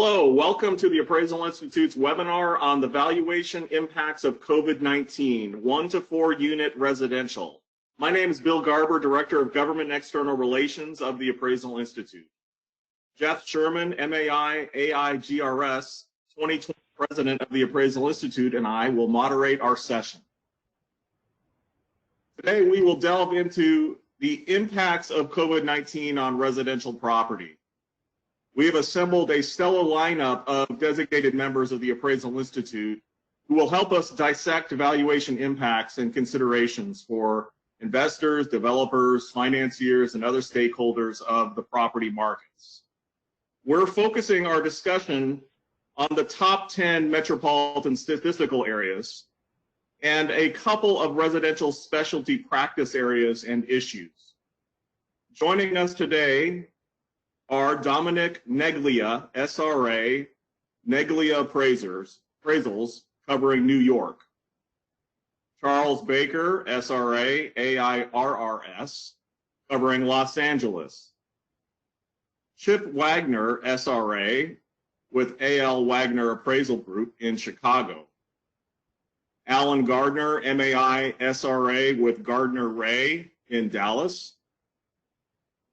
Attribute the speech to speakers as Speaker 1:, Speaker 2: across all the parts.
Speaker 1: Hello, welcome to the Appraisal Institute's webinar on the valuation impacts of COVID-19, 1 to 4 unit residential. My name is Bill Garber, Director of Government and External Relations of the Appraisal Institute. Jeff Sherman, MAI, AIGRS, 2020 President of the Appraisal Institute, and I will moderate our session. Today, we will delve into the impacts of COVID-19 on residential property. We have assembled a stellar lineup of designated members of the Appraisal Institute who will help us dissect valuation impacts and considerations for investors, developers, financiers, and other stakeholders of the property markets. We're focusing our discussion on the top 10 metropolitan statistical areas and a couple of residential specialty practice areas and issues. Joining us today are Dominic Neglia, SRA, Neglia Appraisals, covering New York. Charles Baker, SRA, AIRRS, covering Los Angeles. Chip Wagner, SRA, with AL Wagner Appraisal Group in Chicago. Alan Gardner, MAI, SRA, with Gardner Ray in Dallas.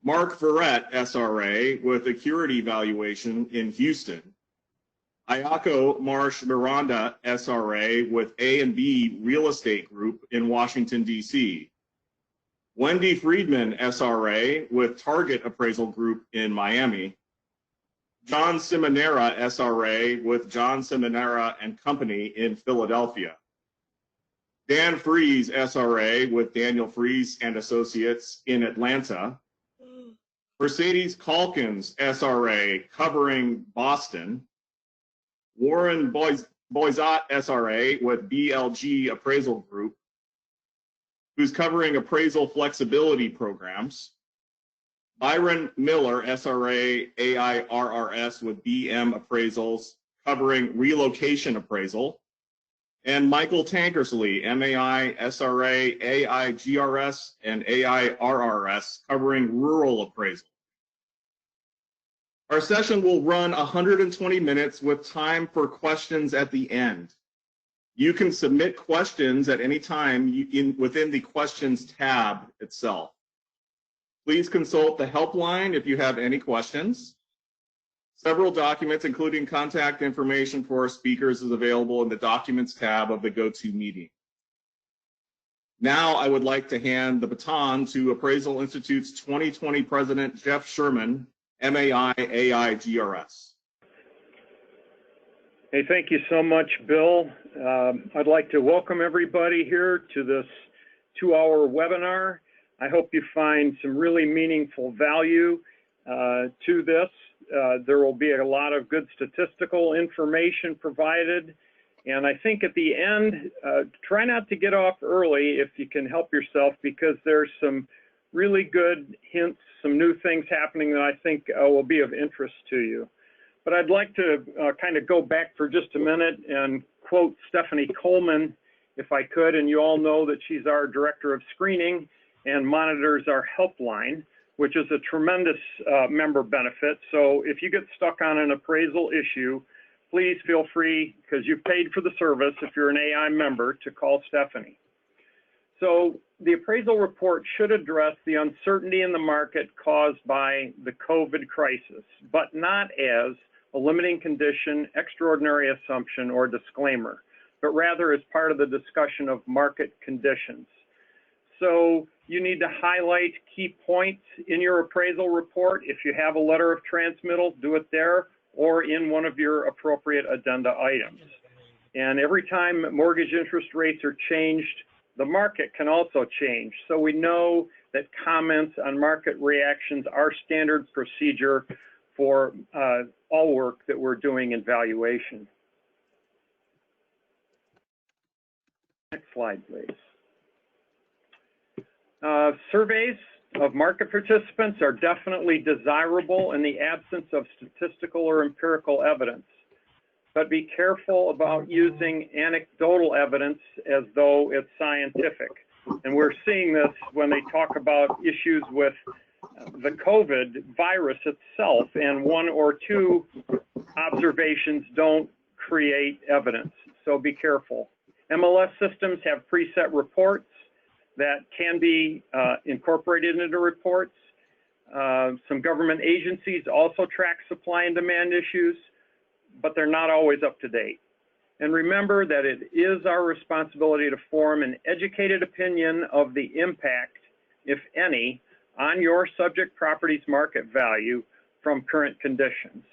Speaker 1: Mark Barrett, SRA, with Acuity Valuation in Houston. Ayako Marsh Miranda, SRA, with A&B Real Estate Group in Washington, D.C. Wendy Friedman, SRA, with Target Appraisal Group in Miami. John Simonera, SRA, with John Simonera and Company in Philadelphia. Dan Fries, SRA, with Daniel Fries and Associates in Atlanta. Mercedes Culkins, SRA, covering Boston. Warren Boisot, SRA, with BLG Appraisal Group, who's covering appraisal flexibility programs. Byron Miller, SRA, AIRRS, with BM Appraisals, covering relocation appraisal. And Michael Tankersley, MAI, SRA, AIGRS, and AIRRS, covering rural appraisal. Our session will run 120 minutes with time for questions at the end. You can submit questions at any time within the questions tab itself. Please consult the helpline if you have any questions. Several documents, including contact information for our speakers, is available in the Documents tab of the GoToMeeting. Now I would like to hand the baton to Appraisal Institute's 2020 President, Jeff Sherman, MAI, AIGRS.
Speaker 2: Hey, thank you so much, Bill. I'd like to welcome everybody here to this 2-hour webinar. I hope you find some really meaningful value to this. There will be a lot of good statistical information provided. And I think at the end, try not to get off early if you can help yourself, because there's some really good hints, some new things happening that I think will be of interest to you. But I'd like to kind of go back for just a minute and quote Stephanie Coleman, if I could. And you all know that she's our Director of Screening and monitors our helpline, which is a tremendous member benefit. So if you get stuck on an appraisal issue, please feel free, because you've paid for the service, if you're an AI member, to call Stephanie. So the appraisal report should address the uncertainty in the market caused by the COVID crisis, but not as a limiting condition, extraordinary assumption, or disclaimer, but rather as part of the discussion of market conditions. So you need to highlight key points in your appraisal report. If you have a letter of transmittal, do it there or in one of your appropriate addenda items. And every time mortgage interest rates are changed, the market can also change. So we know that comments on market reactions are standard procedure for all work that we're doing in valuation. Next slide, please. Surveys of market participants are definitely desirable in the absence of statistical or empirical evidence, but be careful about using anecdotal evidence as though it's scientific. And we're seeing this when they talk about issues with the COVID virus itself, and one or two observations don't create evidence, so be careful. MLS systems have preset reports that can be incorporated into reports. Some government agencies also track supply and demand issues, but they're not always up to date. And remember that it is our responsibility to form an educated opinion of the impact, if any, on your subject property's market value from current conditions.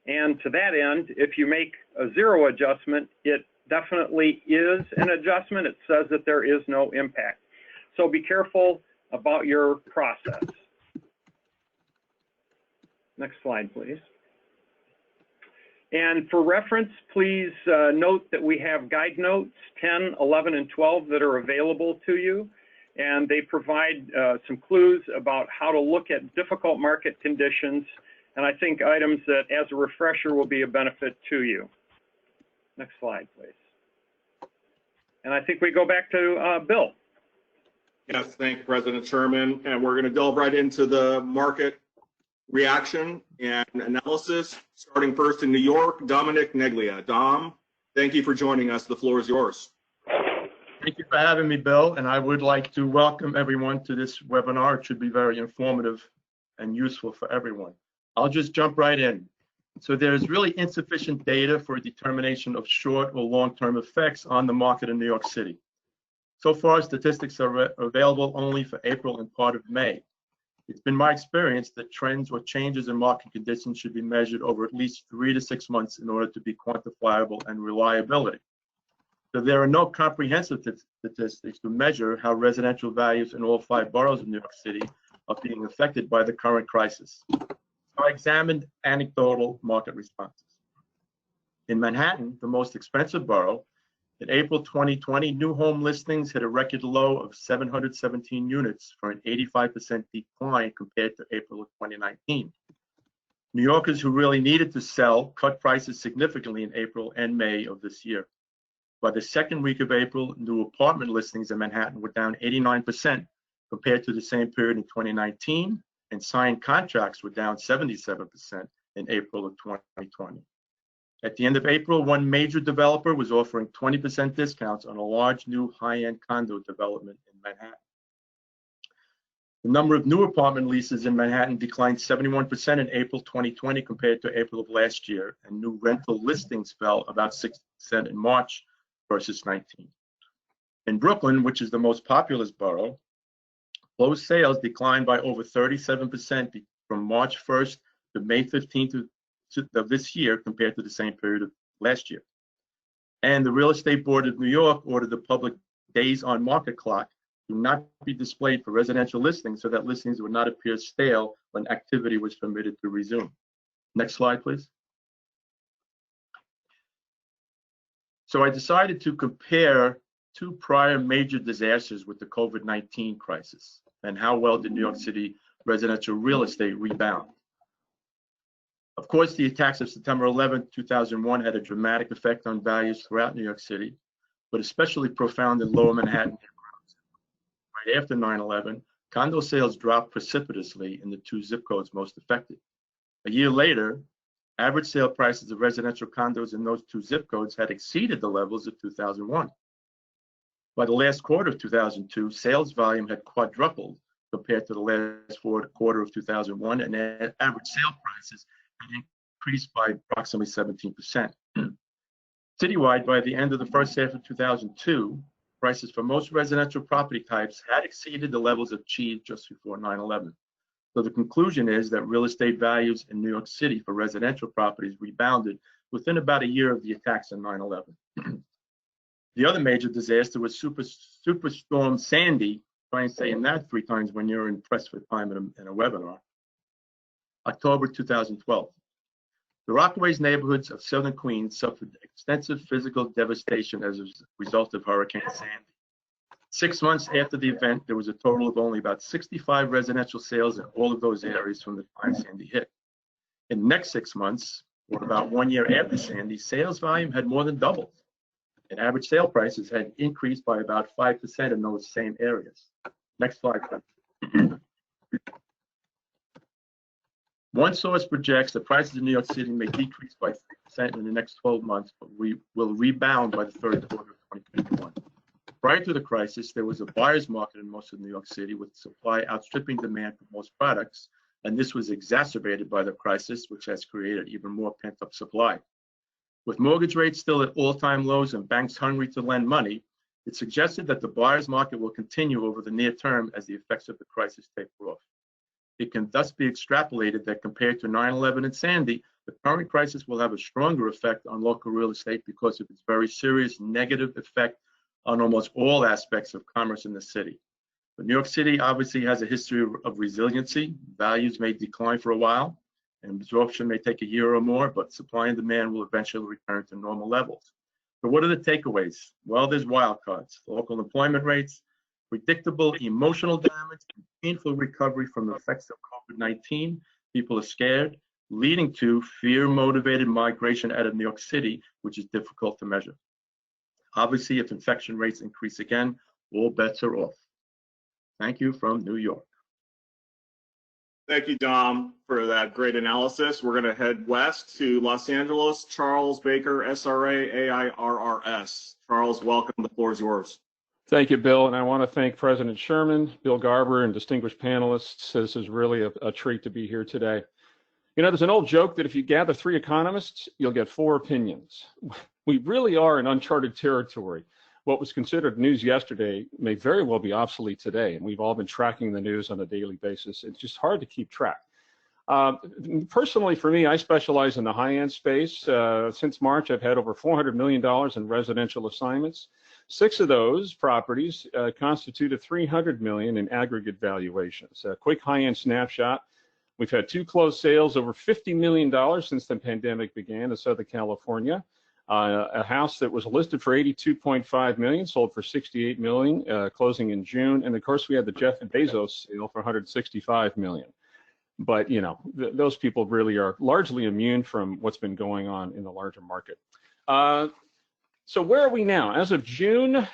Speaker 2: And to that end, if you make a zero adjustment, it definitely is an adjustment. It says that there is no impact. So be careful about your process. Next slide, please. And for reference, please note that we have guide notes 10, 11, and 12 that are available to you. And they provide some clues about how to look at difficult market conditions. And I think items that, as a refresher, will be a benefit to you. Next slide, please. And I think we go back to Bill.
Speaker 1: Yes, thank you, President Sherman. And we're going to delve right into the market reaction and analysis. Starting first in New York, Dominic Neglia. Dom, thank you for joining us. The floor is yours.
Speaker 3: Thank you for having me, Bill. And I would like to welcome everyone to this webinar. It should be very informative and useful for everyone. I'll just jump right in. So there's really insufficient data for a determination of short or long-term effects on the market in New York City. So far, statistics are available only for April and part of May. It's been my experience that trends or changes in market conditions should be measured over at least 3 to 6 months in order to be quantifiable and reliability. So there are no comprehensive statistics to measure how residential values in all 5 boroughs of New York City are being affected by the current crisis. So I examined anecdotal market responses. In Manhattan, the most expensive borough, in April 2020, new home listings hit a record low of 717 units for an 85% decline compared to April of 2019. New Yorkers who really needed to sell cut prices significantly in April and May of this year. By the second week of April, new apartment listings in Manhattan were down 89% compared to the same period in 2019, and signed contracts were down 77% in April of 2020. At the end of April, one major developer was offering 20% discounts on a large new high-end condo development in Manhattan. The number of new apartment leases in Manhattan declined 71% in April 2020 compared to April of last year, and new rental listings fell about 6% in March versus 19. In Brooklyn, which is the most populous borough, closed sales declined by over 37% from March 1st to May 15th of this year compared to the same period of last year. And the Real Estate Board of New York ordered the public days on market clock to not be displayed for residential listings so that listings would not appear stale when activity was permitted to resume. Next slide, please. So I decided to compare 2 prior major disasters with the COVID-19 crisis and how well did New York City residential real estate rebound. Of course, the attacks of September 11, 2001 had a dramatic effect on values throughout New York City, but especially profound in lower Manhattan neighborhoods. Right after 9/11, condo sales dropped precipitously in the 2 zip codes most affected. A year later, average sale prices of residential condos in those 2 zip codes had exceeded the levels of 2001. By the last quarter of 2002, sales volume had quadrupled compared to the last quarter of 2001, and average sale prices had increased by approximately 17%. Citywide, by the end of the first half of 2002, prices for most residential property types had exceeded the levels achieved just before 9/11. So the conclusion is that real estate values in New York City for residential properties rebounded within about a year of the attacks on 9/11. The other major disaster was Superstorm Sandy. Try and say that 3 times when you're impressed with time in a webinar. October 2012. The Rockaways neighborhoods of southern Queens suffered extensive physical devastation as a result of Hurricane Sandy. 6 months after the event, there was a total of only about 65 residential sales in all of those areas from the time Sandy hit. In the next 6 months, or about 1 year after Sandy, sales volume had more than doubled, and average sale prices had increased by about 5% in those same areas. Next slide, please. One source projects the prices in New York City may decrease by 3% in the next 12 months, but we will rebound by the third quarter of 2021. Prior to the crisis, there was a buyer's market in most of New York City with supply outstripping demand for most products, and this was exacerbated by the crisis, which has created even more pent-up supply. With mortgage rates still at all-time lows and banks hungry to lend money, it suggested that the buyer's market will continue over the near term as the effects of the crisis taper off. It can thus be extrapolated that compared to 9/11 and Sandy, the current crisis will have a stronger effect on local real estate because of its very serious negative effect on almost all aspects of commerce in the city. But New York City obviously has a history of resiliency. Values may decline for a while, and absorption may take a year or more, but supply and demand will eventually return to normal levels. So what are the takeaways? Well, there's wild cards: local employment rates, predictable emotional damage, and painful recovery from the effects of COVID-19. People are scared, leading to fear-motivated migration out of New York City, which is difficult to measure. Obviously, if infection rates increase again, all bets are off. Thank you from New York.
Speaker 1: Thank you, Dom, for that great analysis. We're going to head west to Los Angeles. Charles Baker, SRA AIRRS. Charles, welcome. The floor is yours.
Speaker 4: Thank you, Bill. And I want to thank President Sherman, Bill Garber, and distinguished panelists. This is really a treat to be here today. You know, there's an old joke that if you gather 3 economists, you'll get 4 opinions. We really are in uncharted territory. What was considered news yesterday may very well be obsolete today, and we've all been tracking the news on a daily basis. It's just hard to keep track. Personally, for me, I specialize in the high-end space. Since March, I've had over $400 million in residential assignments. 6 of those properties constituted $300 million in aggregate valuations. A quick high-end snapshot. We've had 2 closed sales over $50 million since the pandemic began in Southern California. A house that was listed for $82.5 million, sold for $68 million, closing in June. And of course, we had the Jeff Bezos sale for $165 million. But you know, those people really are largely immune from what's been going on in the larger market. So where are we now? As of June,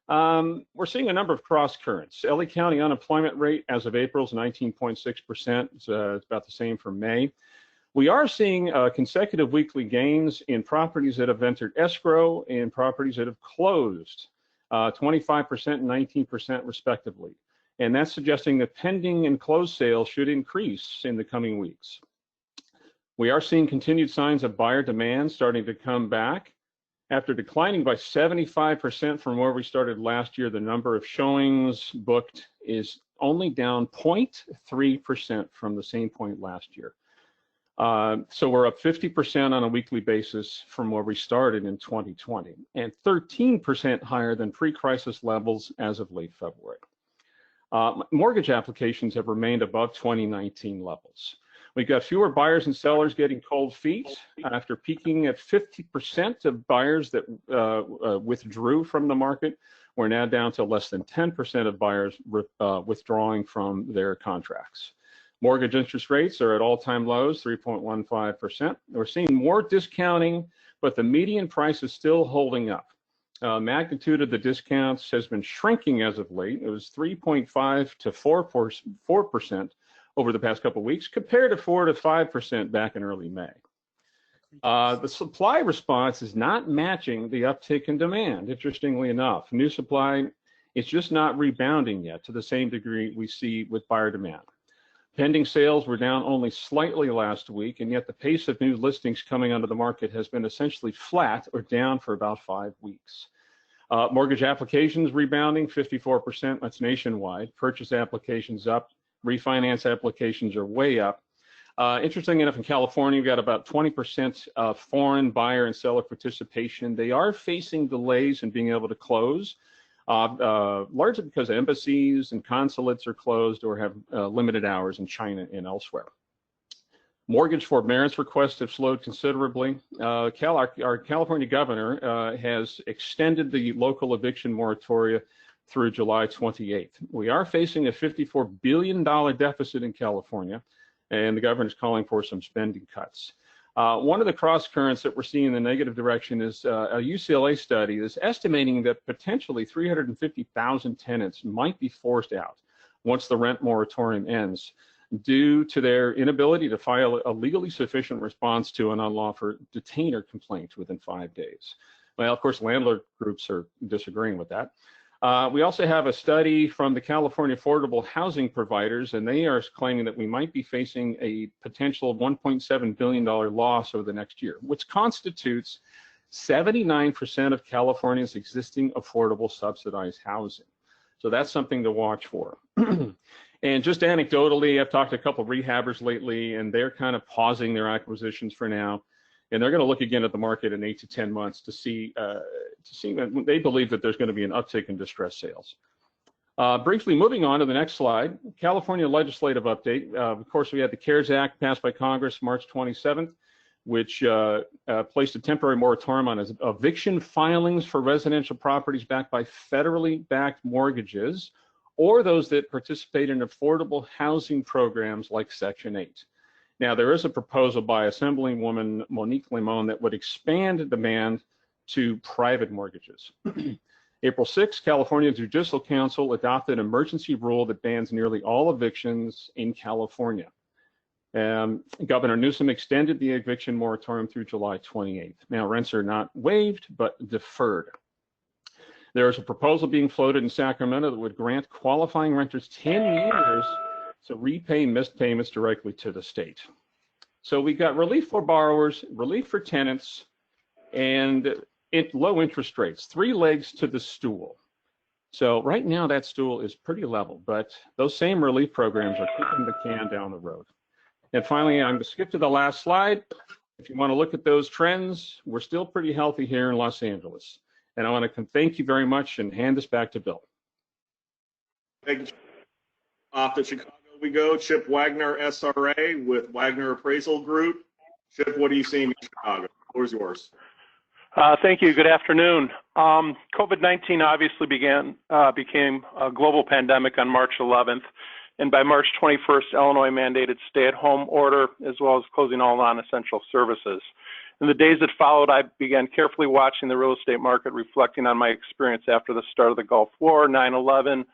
Speaker 4: we're seeing a number of cross currents. LA County unemployment rate as of April is 19.6%. It's about the same for May. We are seeing consecutive weekly gains in properties that have entered escrow and properties that have closed, 25% and 19% respectively. And that's suggesting that pending and closed sales should increase in the coming weeks. We are seeing continued signs of buyer demand starting to come back. After declining by 75% from where we started last year, the number of showings booked is only down 0.3% from the same point last year. So we're up 50% on a weekly basis from where we started in 2020, and 13% higher than pre-crisis levels as of late February. Mortgage applications have remained above 2019 levels. We've got fewer buyers and sellers getting cold feet. After peaking at 50% of buyers that withdrew from the market, we're now down to less than 10% of buyers withdrawing from their contracts. Mortgage interest rates are at all-time lows, 3.15%. We're seeing more discounting, but the median price is still holding up. Magnitude of the discounts has been shrinking as of late. It was 3.5 to 4% over the past couple of weeks, compared to 4 to 5% back in early May. The supply response is not matching the uptick in demand, interestingly enough. New supply is just not rebounding yet to the same degree we see with buyer demand. Pending sales were down only slightly last week, and yet the pace of new listings coming onto the market has been essentially flat or down for about 5 weeks. Mortgage applications rebounding 54%, that's nationwide. Purchase applications up, refinance applications are way up. Interesting enough, in California, we've got about 20% foreign buyer and seller participation. They are facing delays in being able to close. Largely because embassies and consulates are closed or have limited hours in China and elsewhere. Mortgage forbearance requests have slowed considerably. Our California governor has extended the local eviction moratoria through July 28th. We are facing a $54 billion deficit in California, and the governor is calling for some spending cuts. One of the cross currents that we're seeing in the negative direction is a UCLA study is estimating that potentially 350,000 tenants might be forced out once the rent moratorium ends. due to their inability to file a legally sufficient response to an unlawful detainer complaint within 5 days. Well, of course, landlord groups are disagreeing with that. We also have a study from the California Affordable Housing Providers, and they are claiming that we might be facing a potential $1.7 billion loss over the next year, which constitutes 79% of California's existing affordable subsidized housing. So that's something to watch for. And just anecdotally, I've talked to a couple of rehabbers lately, and they're kind of pausing their acquisitions for now. And they're going to look again at the market in 8 to 10 months to see that they believe that there's going to be an uptick in distressed sales. Briefly moving on to the next slide, California legislative update. Of course, we had the CARES Act passed by Congress March 27th, which placed a temporary moratorium on eviction filings for residential properties backed by federally backed mortgages or those that participate in affordable housing programs like Section 8. Now, there is a proposal by Assemblywoman Monique Limon that would expand the ban to private mortgages. April 6, California Judicial Council adopted an emergency rule that bans nearly all evictions in California. Governor Newsom extended the eviction moratorium through July 28th. Now, rents are not waived, but deferred. There is a proposal being floated in Sacramento that would grant qualifying renters 10 years to repay missed payments directly to the state. So we got relief for borrowers, relief for tenants, and low interest rates, 3 legs to the stool. So right now that stool is pretty level, but those same relief programs are kicking the can down the road. And finally, I'm going to skip to the last slide. If you want to look at those trends, we're still pretty healthy here in Los Angeles. And I want to thank you very much and hand this back to Bill.
Speaker 1: Thank you. Off to Chicago we go. Chip Wagner, SRA with Wagner Appraisal Group. Chip, what are you seeing in Chicago? The floor is yours.
Speaker 5: Thank you. Good afternoon. COVID-19 obviously became a global pandemic on March 11th. And by March 21st, Illinois mandated stay-at-home order as well as closing all non-essential services. In the days that followed, I began carefully watching the real estate market, reflecting on my experience after the start of the Gulf War, 9/11,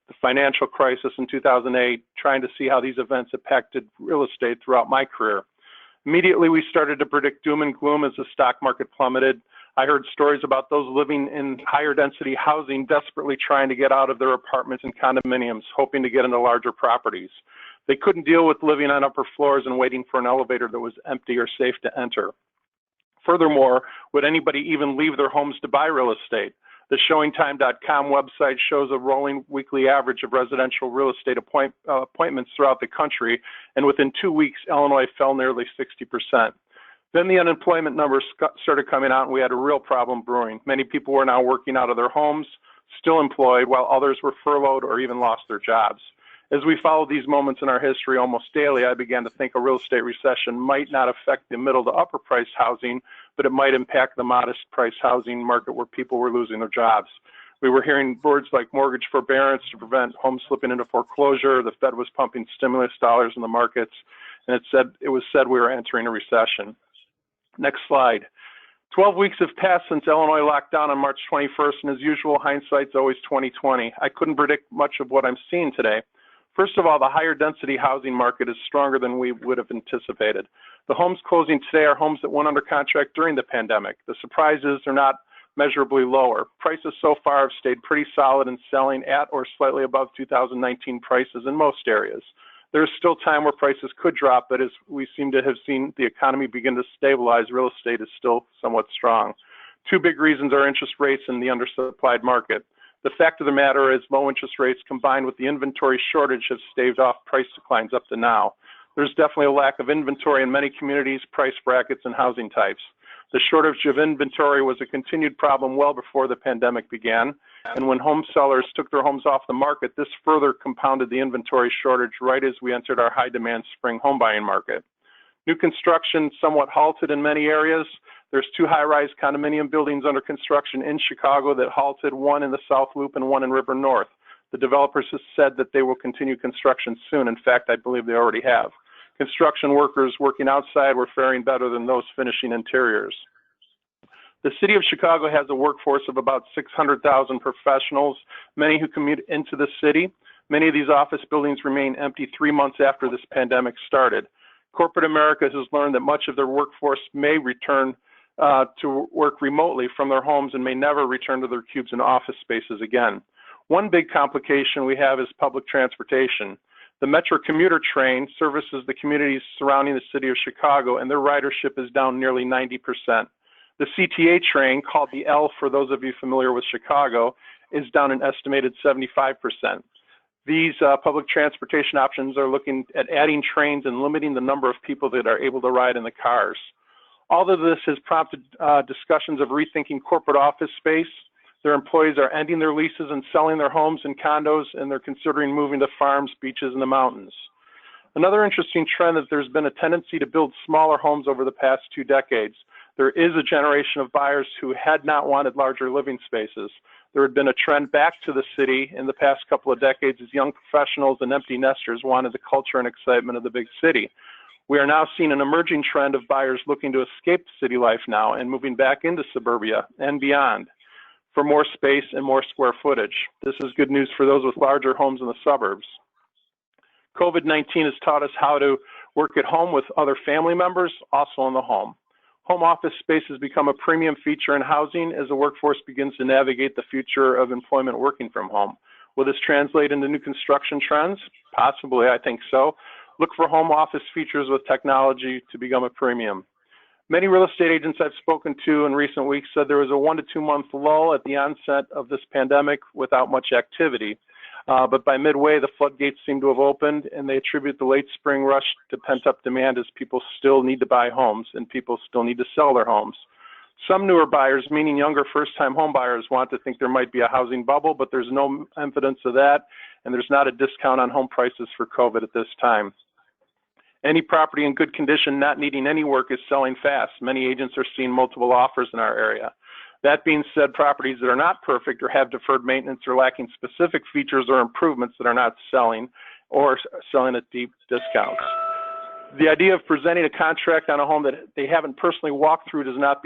Speaker 5: the financial crisis in 2008, trying to see how these events impacted real estate throughout my career. Immediately, we started to predict doom and gloom as the stock market plummeted. I heard stories about those living in higher density housing desperately trying to get out of their apartments and condominiums, hoping to get into larger properties. They couldn't deal with living on upper floors and waiting for an elevator that was empty or safe to enter. Furthermore, would anybody even leave their homes to buy real estate? The ShowingTime.com website shows a rolling weekly average of residential real estate appointments throughout the country, and within 2 weeks, Illinois fell nearly 60%. Then the unemployment numbers started coming out, and we had a real problem brewing. Many people were now working out of their homes, still employed, while others were furloughed or even lost their jobs. As we followed these moments in our history almost daily, I began to think a real estate recession might not affect the middle to upper price housing, but it might impact the modest price housing market where people were losing their jobs. We were hearing words like mortgage forbearance to prevent homes slipping into foreclosure. The Fed was pumping stimulus dollars in the markets, and it was said we were entering a recession. Next slide. 12 weeks have passed since Illinois locked down on March 21st, and as usual, hindsight's always 20/20. I couldn't predict much of what I'm seeing today. First of all, the higher density housing market is stronger than we would have anticipated. The homes closing today are homes that went under contract during the pandemic. The surprises are not measurably lower. Prices so far have stayed pretty solid and selling at or slightly above 2019 prices in most areas. There is still time where prices could drop, but as we seem to have seen the economy begin to stabilize, real estate is still somewhat strong. 2 big reasons are interest rates and the undersupplied market. The fact of the matter is low interest rates combined with the inventory shortage have staved off price declines up to now. There's definitely a lack of inventory in many communities, price brackets, and housing types. The shortage of inventory was a continued problem well before the pandemic began, and when home sellers took their homes off the market, this further compounded the inventory shortage right as we entered our high-demand spring home buying market. New construction somewhat halted in many areas. There's 2 high-rise condominium buildings under construction in Chicago that halted, one in the South Loop and one in River North. The developers have said that they will continue construction soon. In fact, I believe they already have. Construction workers working outside were faring better than those finishing interiors. The city of Chicago has a workforce of about 600,000 professionals, many who commute into the city. Many of these office buildings remain empty 3 months after this pandemic started. Corporate America has learned that much of their workforce may return to work remotely from their homes and may never return to their cubes and office spaces again. One big complication we have is public transportation. The Metro commuter train services the communities surrounding the city of Chicago, and their ridership is down nearly 90%. The CTA train, called the L for those of you familiar with Chicago, is down an estimated 75%. These public transportation options are looking at adding trains and limiting the number of people that are able to ride in the cars. All of this has prompted discussions of rethinking corporate office space. Their employees are ending their leases and selling their homes and condos, and they're considering moving to farms, beaches, and the mountains. Another interesting trend is there's been a tendency to build smaller homes over the past 2 decades. There is a generation of buyers who had not wanted larger living spaces. There had been a trend back to the city in the past couple of decades as young professionals and empty nesters wanted the culture and excitement of the big city. We are now seeing an emerging trend of buyers looking to escape city life now and moving back into suburbia and beyond for more space and more square footage. This is good news for those with larger homes in the suburbs. COVID-19 has taught us how to work at home with other family members, also in the home. Home office space has become a premium feature in housing as the workforce begins to navigate the future of employment working from home. Will this translate into new construction trends? Possibly, I think so. Look for home office features with technology to become a premium. Many real estate agents I've spoken to in recent weeks said there was a 1 to 2 month lull at the onset of this pandemic without much activity. But by midway, the floodgates seem to have opened, and they attribute the late spring rush to pent-up demand as people still need to buy homes and people still need to sell their homes. Some newer buyers, meaning younger first-time home buyers, want to think there might be a housing bubble, but there's no evidence of that, and there's not a discount on home prices for COVID at this time. Any property in good condition not needing any work is selling fast. Many agents are seeing multiple offers in our area. That being said, properties that are not perfect or have deferred maintenance or lacking specific features or improvements that are not selling or selling at deep discounts. The idea of presenting a contract on a home that they haven't personally walked through does not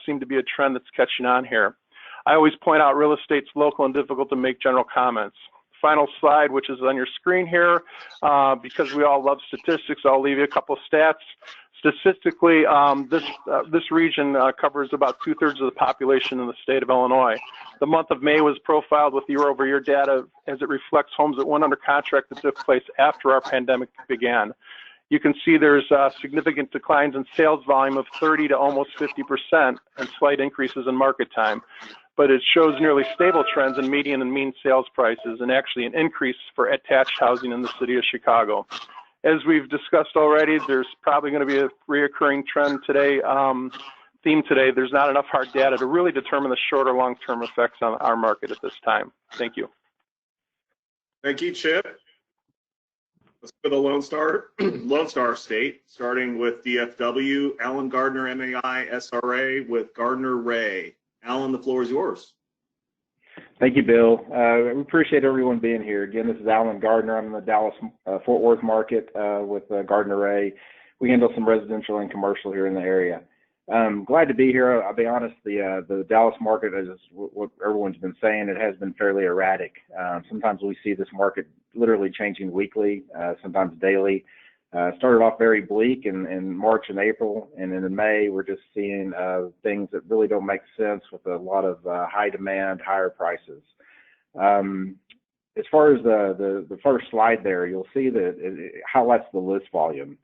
Speaker 5: seem to be a trend that's catching on here. I always point out real estate's local and difficult to make general comments. Final slide, which is on your screen here, because we all love statistics, I'll leave you a couple of stats. Statistically, this region covers about 2/3 of the population in the state of Illinois. The month of May was profiled with year-over-year data as it reflects homes that went under contract that took place after our pandemic began. You can see there's significant declines in sales volume of 30 to almost 50% and slight increases in market time. But it shows nearly stable trends in median and mean sales prices and actually an increase for attached housing in the city of Chicago. As we've discussed already, there's probably going to be a reoccurring trend today, theme today. There's not enough hard data to really determine the short or long-term effects on our market at this time. Thank you.
Speaker 1: Thank you, Chip. Let's go to the Lone Star State, starting with DFW, Alan Gardner, MAI, SRA, with Gardner Ray. Alan, the floor is yours.
Speaker 6: Thank you, Bill. We appreciate everyone being here. Again, this is Alan Gardner. I'm in the Dallas-Fort Worth market with Gardner Ray. We handle some residential and commercial here in the area. Glad to be here. I'll be honest, the Dallas market, as what everyone's been saying, it has been fairly erratic. Sometimes we see this market literally changing weekly, sometimes daily. Started off very bleak in March and April, and then in May we're just seeing things that really don't make sense with a lot of high demand, higher prices. As far as the first slide there, you'll see that it highlights the list volume.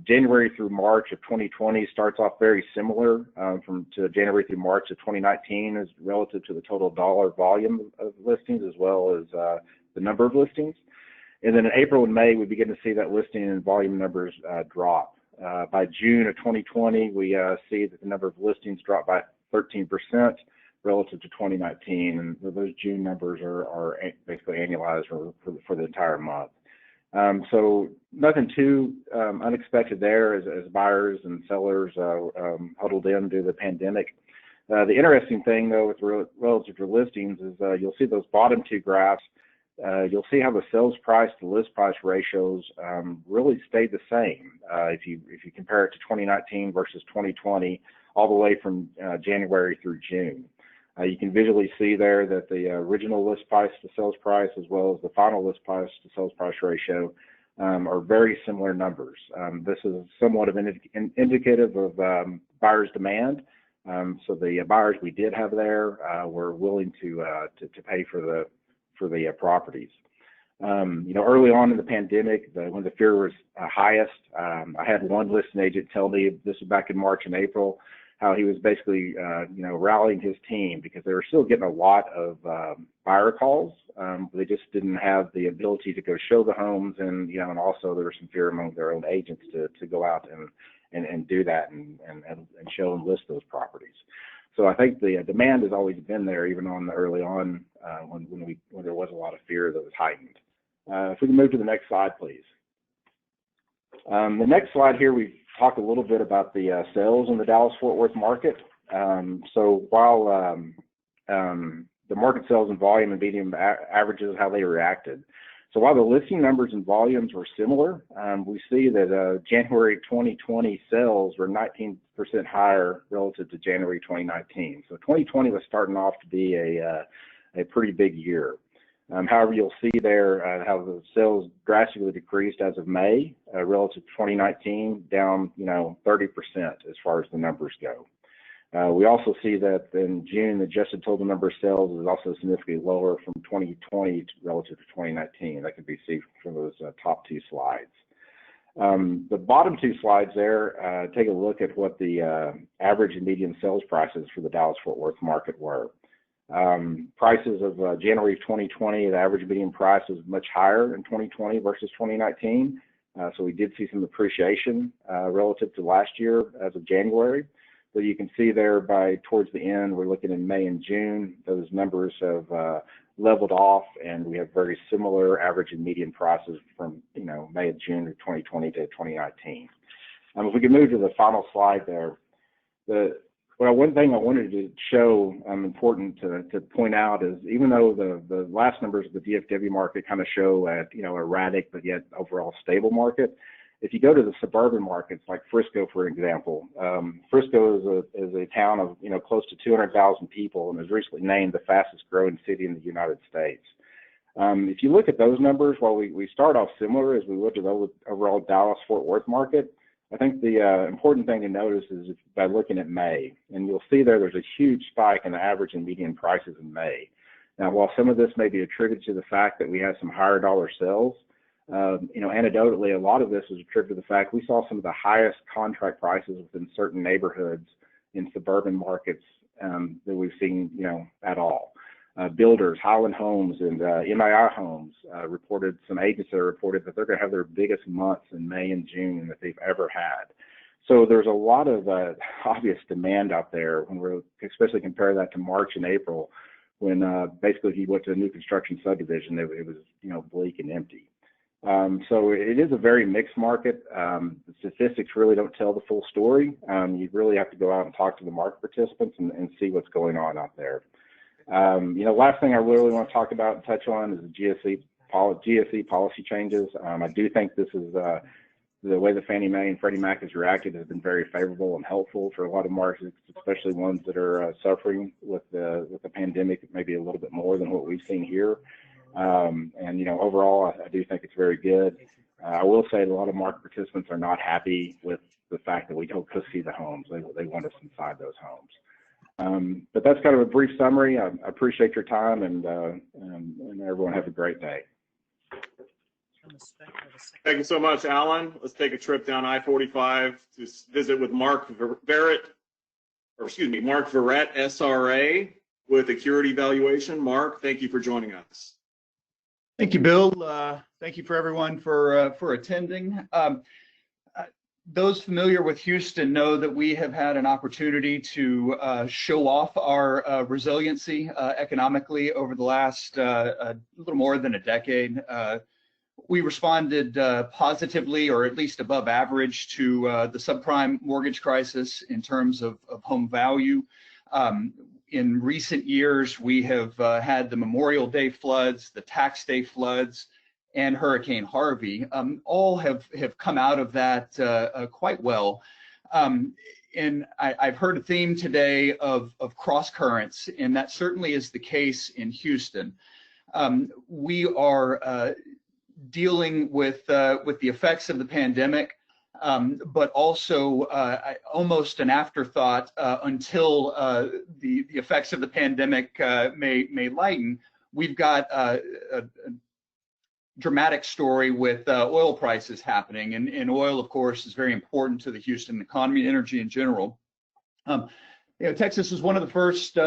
Speaker 6: January through March of 2020 starts off very similar to January through March of 2019 as relative to the total dollar volume of listings as well as the number of listings. And then in April and May, we begin to see that listing and volume numbers drop. By June of 2020, we see that the number of listings dropped by 13% relative to 2019. And those June numbers are basically annualized for the entire month. So nothing too unexpected there as buyers and sellers huddled in due to the pandemic. The interesting thing, though, with relative to listings is you'll see those bottom two graphs. You'll see how the sales price to list price ratios really stayed the same if you compare it to 2019 versus 2020, all the way from January through June. You can visually see there that the original list price to sales price as well as the final list price to sales price ratio are very similar numbers. This is somewhat of an indicative of buyers' demand. So the buyers we did have there were willing to pay for the properties. Early on in the pandemic, when the fear was highest, I had one listing agent tell me, this was back in March and April, how he was basically, rallying his team because they were still getting a lot of buyer calls. They just didn't have the ability to go show the homes, and also there was some fear among their own agents to go out and do that and show and list those properties. So I think the demand has always been there, even on the early on when there was a lot of fear that was heightened. If we can move to the next slide, please. The next slide here, we talk a little bit about the sales in the Dallas-Fort Worth market. So while the market sales and volume and median averages, how they reacted. So while the listing numbers and volumes were similar, we see that January 2020 sales were 19% higher relative to January 2019. So 2020 was starting off to be a pretty big year. However, you'll see there how the sales drastically decreased as of May relative to 2019, down 30% as far as the numbers go. We also see that in June, the adjusted total number of sales is also significantly lower from 2020 relative to 2019. That can be seen from those top two slides. The bottom two slides there take a look at what the average and median sales prices for the Dallas-Fort Worth market were. Prices of January 2020, the average median price was much higher in 2020 versus 2019. So we did see some appreciation relative to last year as of January. So you can see there towards the end, we're looking in May and June, those numbers have leveled off, and we have very similar average and median prices from May and June of 2020 to 2019. If we can move to the final slide there, one thing I wanted to show important to point out is even though the last numbers of the DFW market kind of show at erratic but yet overall stable market, if you go to the suburban markets like Frisco, for example, Frisco is a town of close to 200,000 people and was recently named the fastest growing city in the United States. If you look at those numbers, while we start off similar as we look at the overall Dallas-Fort Worth market, I think the important thing to notice is by looking at May, and you'll see there's a huge spike in the average and median prices in May. Now, while some of this may be attributed to the fact that we had some higher dollar sales, anecdotally, a lot of this is attributed to the fact we saw some of the highest contract prices within certain neighborhoods in suburban markets that we've seen, at all. Builders, Highland Homes and MII Homes reported, some agents that reported that they're going to have their biggest months in May and June that they've ever had. So there's a lot of obvious demand out there when we're, especially compare that to March and April, when basically if you went to a new construction subdivision, it was bleak and empty. So it is a very mixed market. The statistics really don't tell the full story. You really have to go out and talk to the market participants and see what's going on out there. Last thing I really want to talk about and touch on is the GSE policy changes. I do think this is the way the Fannie Mae and Freddie Mac has reacted has been very favorable and helpful for a lot of markets, especially ones that are suffering with the pandemic, maybe a little bit more than what we've seen here. Overall, I do think it's very good. I will say a lot of market participants are not happy with the fact that we don't go see the homes. They want us inside those homes. But that's kind of a brief summary. I appreciate your time, and everyone have a great day.
Speaker 1: Thank you so much, Alan. Let's take a trip down I-45 to visit with Mark Barrett, Mark Verrett, SRA, with Acuity Valuation. Mark, thank you for joining us.
Speaker 7: Thank you, Bill. Thank you for everyone for attending. Those familiar with Houston know that we have had an opportunity to show off our resiliency economically over the last a little more than a decade. We responded positively, or at least above average, to the subprime mortgage crisis in terms of home value. In recent years, we have had the Memorial Day floods, the Tax Day floods, and Hurricane Harvey. All have come out of that quite well. and I've heard a theme today of cross currents, and that certainly is the case in Houston. We are dealing with the effects of the pandemic, but also almost an afterthought until the effects of the pandemic may lighten. We've got a dramatic story with oil prices happening, and oil, of course, is very important to the Houston economy, energy in general. Texas was one of the first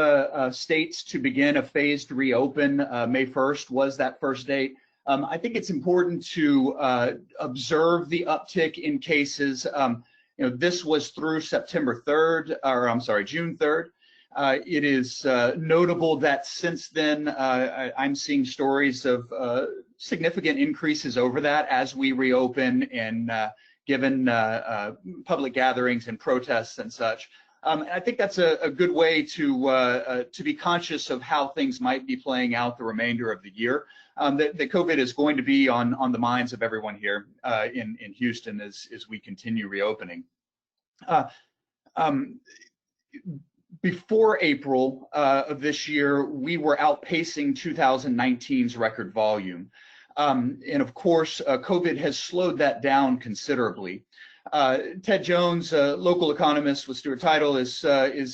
Speaker 7: states to begin a phased reopen. May 1st was that first date. I think it's important to observe the uptick in cases. This was through September 3rd, or I'm sorry, June 3rd. It is notable that since then, I'm seeing stories of significant increases over that as we reopen and given public gatherings and protests and such. And I think that's a good way to be conscious of how things might be playing out the remainder of the year. That COVID is going to be on the minds of everyone here in Houston as we continue reopening. Before April of this year, we were outpacing 2019's record volume. And of course, COVID has slowed that down considerably. Ted Jones, a local economist with Stewart Title, is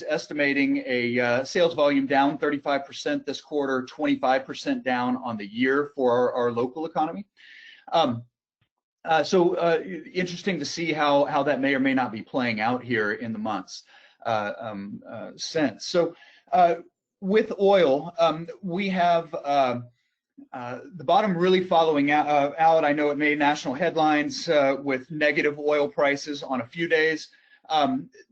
Speaker 7: estimating a sales volume down 35% this quarter, 25% down on the year for our local economy. So interesting to see how that may or may not be playing out here in the months since. So with oil, we have the bottom really following out. I know it made national headlines with negative oil prices on a few days.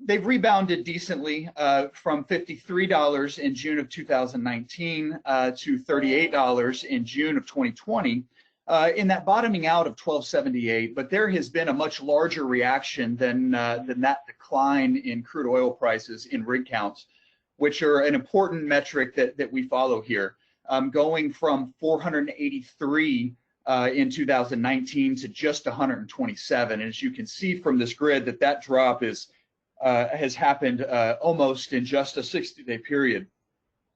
Speaker 7: They've rebounded decently from $53 in June of 2019 to $38 in June of 2020. In that bottoming out of 1278, but there has been a much larger reaction than that decline in crude oil prices in rig counts, which are an important metric that we follow here. Going from 483 in 2019 to just 127. And as you can see from this grid, that drop has happened almost in just a 60-day period.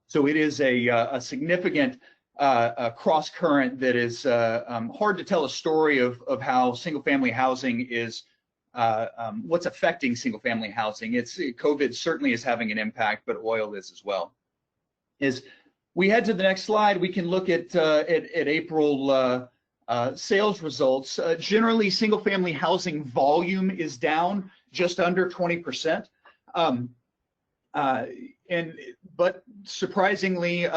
Speaker 7: So it is a significant cross current that is hard to tell a story of how single-family housing is, what's affecting single-family housing. COVID certainly is having an impact, but oil is as well. As we head to the next slide, we can look at April sales results. Generally, single-family housing volume is down just under 20%. But surprisingly,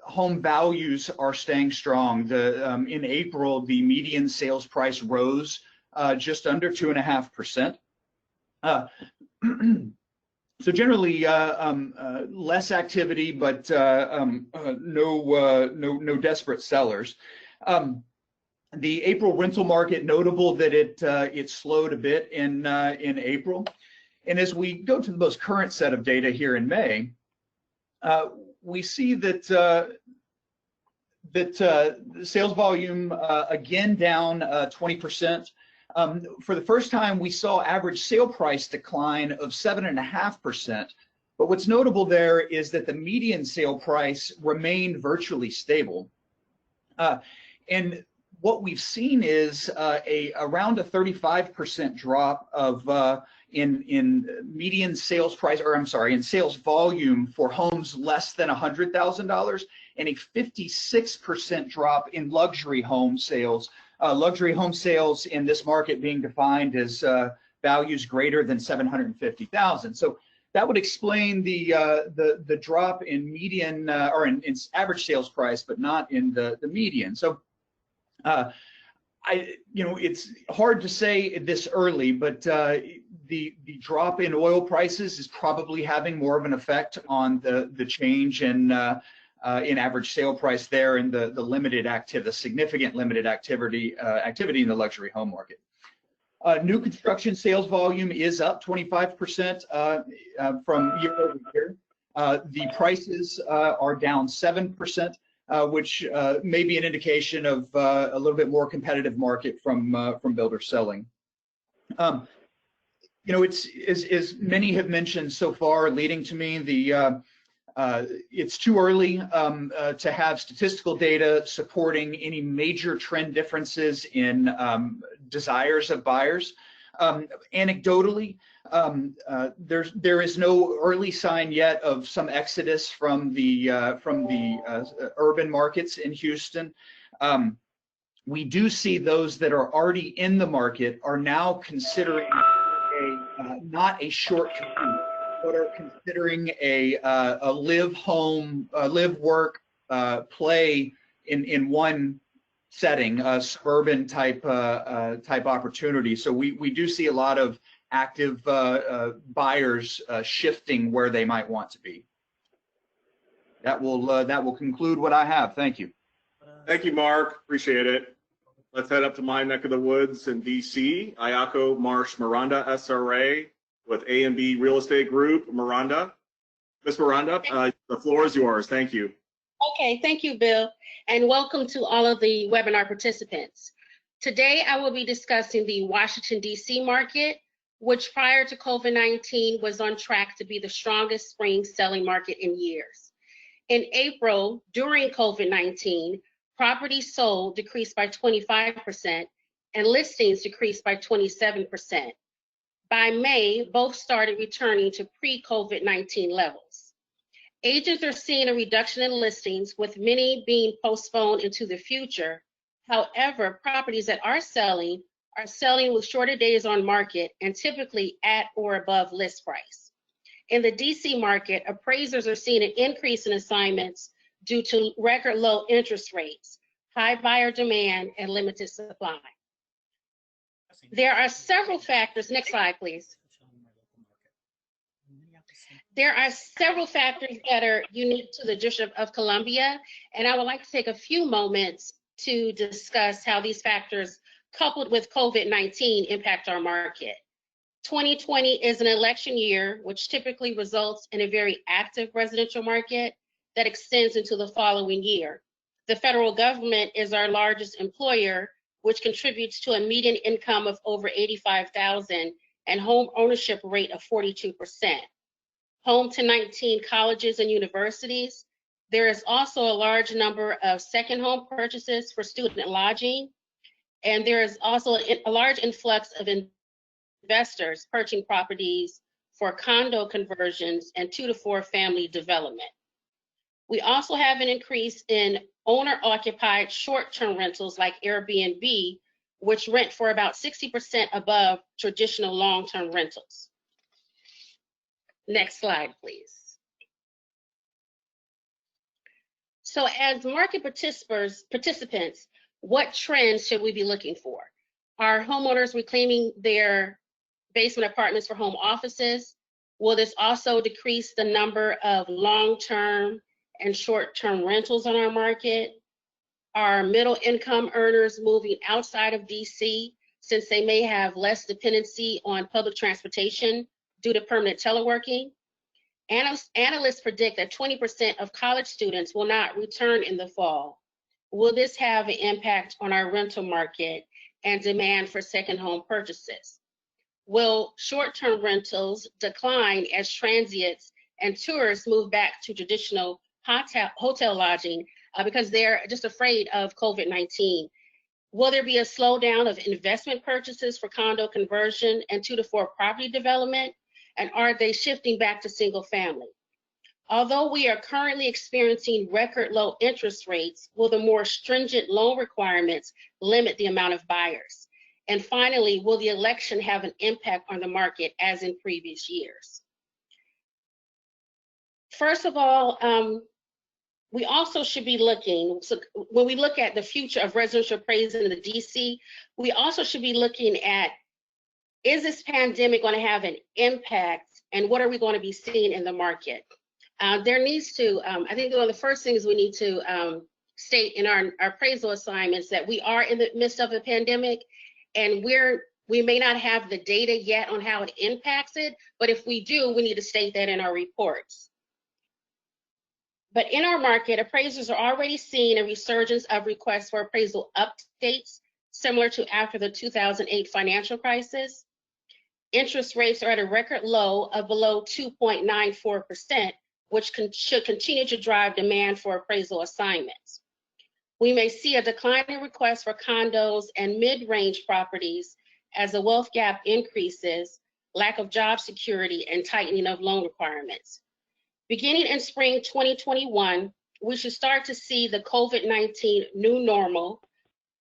Speaker 7: home values are staying strong. In April, the median sales price rose just under 2.5%. So generally, less activity, but no desperate sellers. The April rental market, notable that it slowed a bit in April. And as we go to the most current set of data here in May, we see that sales volume again down 20%. For the first time, we saw average sale price decline of 7.5%. But what's notable there is that the median sale price remained virtually stable. And what we've seen is around a 35% drop of in median sales price, or I'm sorry, in sales volume for homes less than $100,000, and a 56% drop in luxury home sales. Luxury home sales in this market being defined as values greater than $750,000. So that would explain the drop in median or in average sales price, but not in the median. So it's hard to say this early, but the drop in oil prices is probably having more of an effect on the change in average sale price there, and the significant limited activity in the luxury home market. New construction sales volume is up 25% from year over year. The prices are down 7%, which may be an indication of a little bit more competitive market from builder selling. You know, it's as many have mentioned so far, leading to me it's too early to have statistical data supporting any major trend differences in desires of buyers. Anecdotally, there is no early sign yet of some exodus from the urban markets in Houston. We do see those that are already in the market are now considering not a short commute, but are considering a live home, live work, play in one setting, suburban type opportunity. So we do see a lot of active buyers shifting where they might want to be. That will conclude what I have. Thank you.
Speaker 1: Thank you, Mark. Appreciate it. Let's head up to my neck of the woods in DC. Ayako Marsh Miranda, SRA, with A&B Real Estate Group. Miranda. Ms. Miranda, the floor is yours. Thank you.
Speaker 8: Okay, thank you, Bill, and welcome to all of the webinar participants. Today, I will be discussing the Washington, D.C. market, which prior to COVID-19 was on track to be the strongest spring selling market in years. In April, during COVID-19, properties sold decreased by 25% and listings decreased by 27%. By May, both started returning to pre-COVID-19 levels. Agents are seeing a reduction in listings, with many being postponed into the future. However, properties that are selling with shorter days on market and typically at or above list price. In the DC market, appraisers are seeing an increase in assignments due to record low interest rates, high buyer demand, and limited supply. There are several factors. Next slide, please. There are several factors that are unique to the District of Columbia, and I would like to take a few moments to discuss how these factors, coupled with COVID-19, impact our market. 2020 is an election year, which typically results in a very active residential market that extends into the following year. The federal government is our largest employer, which contributes to a median income of over $85,000 and home ownership rate of 42%. Home to 19 colleges and universities. There is also a large number of second home purchases for student lodging, and there is also a large influx of investors purchasing properties for condo conversions and 2 to 4 family development. We also have an increase in owner-occupied short-term rentals like Airbnb, which rent for about 60% above traditional long-term rentals. Next slide, please. So as market participants, what trends should we be looking for? Are homeowners reclaiming their basement apartments for home offices? Will this also decrease the number of long-term and short-term rentals on our market? Are middle income earners moving outside of DC since they may have less dependency on public transportation due to permanent teleworking? Analysts predict that 20% of college students will not return in the fall. Will this have an impact on our rental market and demand for second home purchases? Will short-term rentals decline as transients and tourists move back to traditional hotel lodging because they're just afraid of COVID-19? Will there be a slowdown of investment purchases for condo conversion and 2 to 4 property development? And are they shifting back to single family? Although we are currently experiencing record low interest rates, will the more stringent loan requirements limit the amount of buyers? And finally, will the election have an impact on the market as in previous years? First of all, we also should be looking, so when we look at the future of residential appraisal in the DC, we also should be looking at, is this pandemic going to have an impact, and what are we going to be seeing in the market? There needs to, I think one of the first things we need to state in our appraisal assignments that we are in the midst of a pandemic, and we may not have the data yet on how it impacts it, but if we do, we need to state that in our reports. But in our market, appraisers are already seeing a resurgence of requests for appraisal updates, similar to after the 2008 financial crisis. Interest rates are at a record low of below 2.94%, which should continue to drive demand for appraisal assignments. We may see a decline in requests for condos and mid-range properties as the wealth gap increases, lack of job security, and tightening of loan requirements. Beginning in spring 2021, we should start to see the COVID-19 new normal,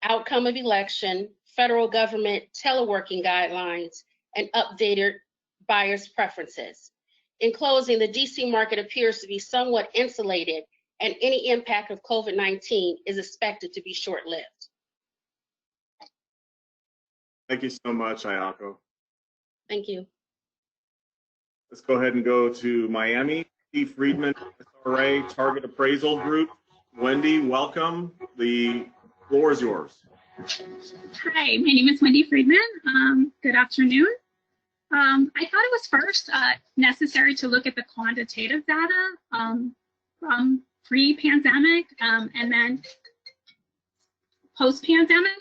Speaker 8: outcome of election, federal government teleworking guidelines, and updated buyers' preferences. In closing, the DC market appears to be somewhat insulated, and any impact of COVID-19 is expected to be short-lived.
Speaker 1: Thank you so much, Ayako.
Speaker 8: Thank you.
Speaker 1: Let's go ahead and go to Miami. Friedman, SRA Target Appraisal Group. Wendy, welcome. The floor is yours.
Speaker 9: Hi, my name is Wendy Friedman. Good afternoon. I thought it was first necessary to look at the quantitative data from pre-pandemic and then post-pandemic.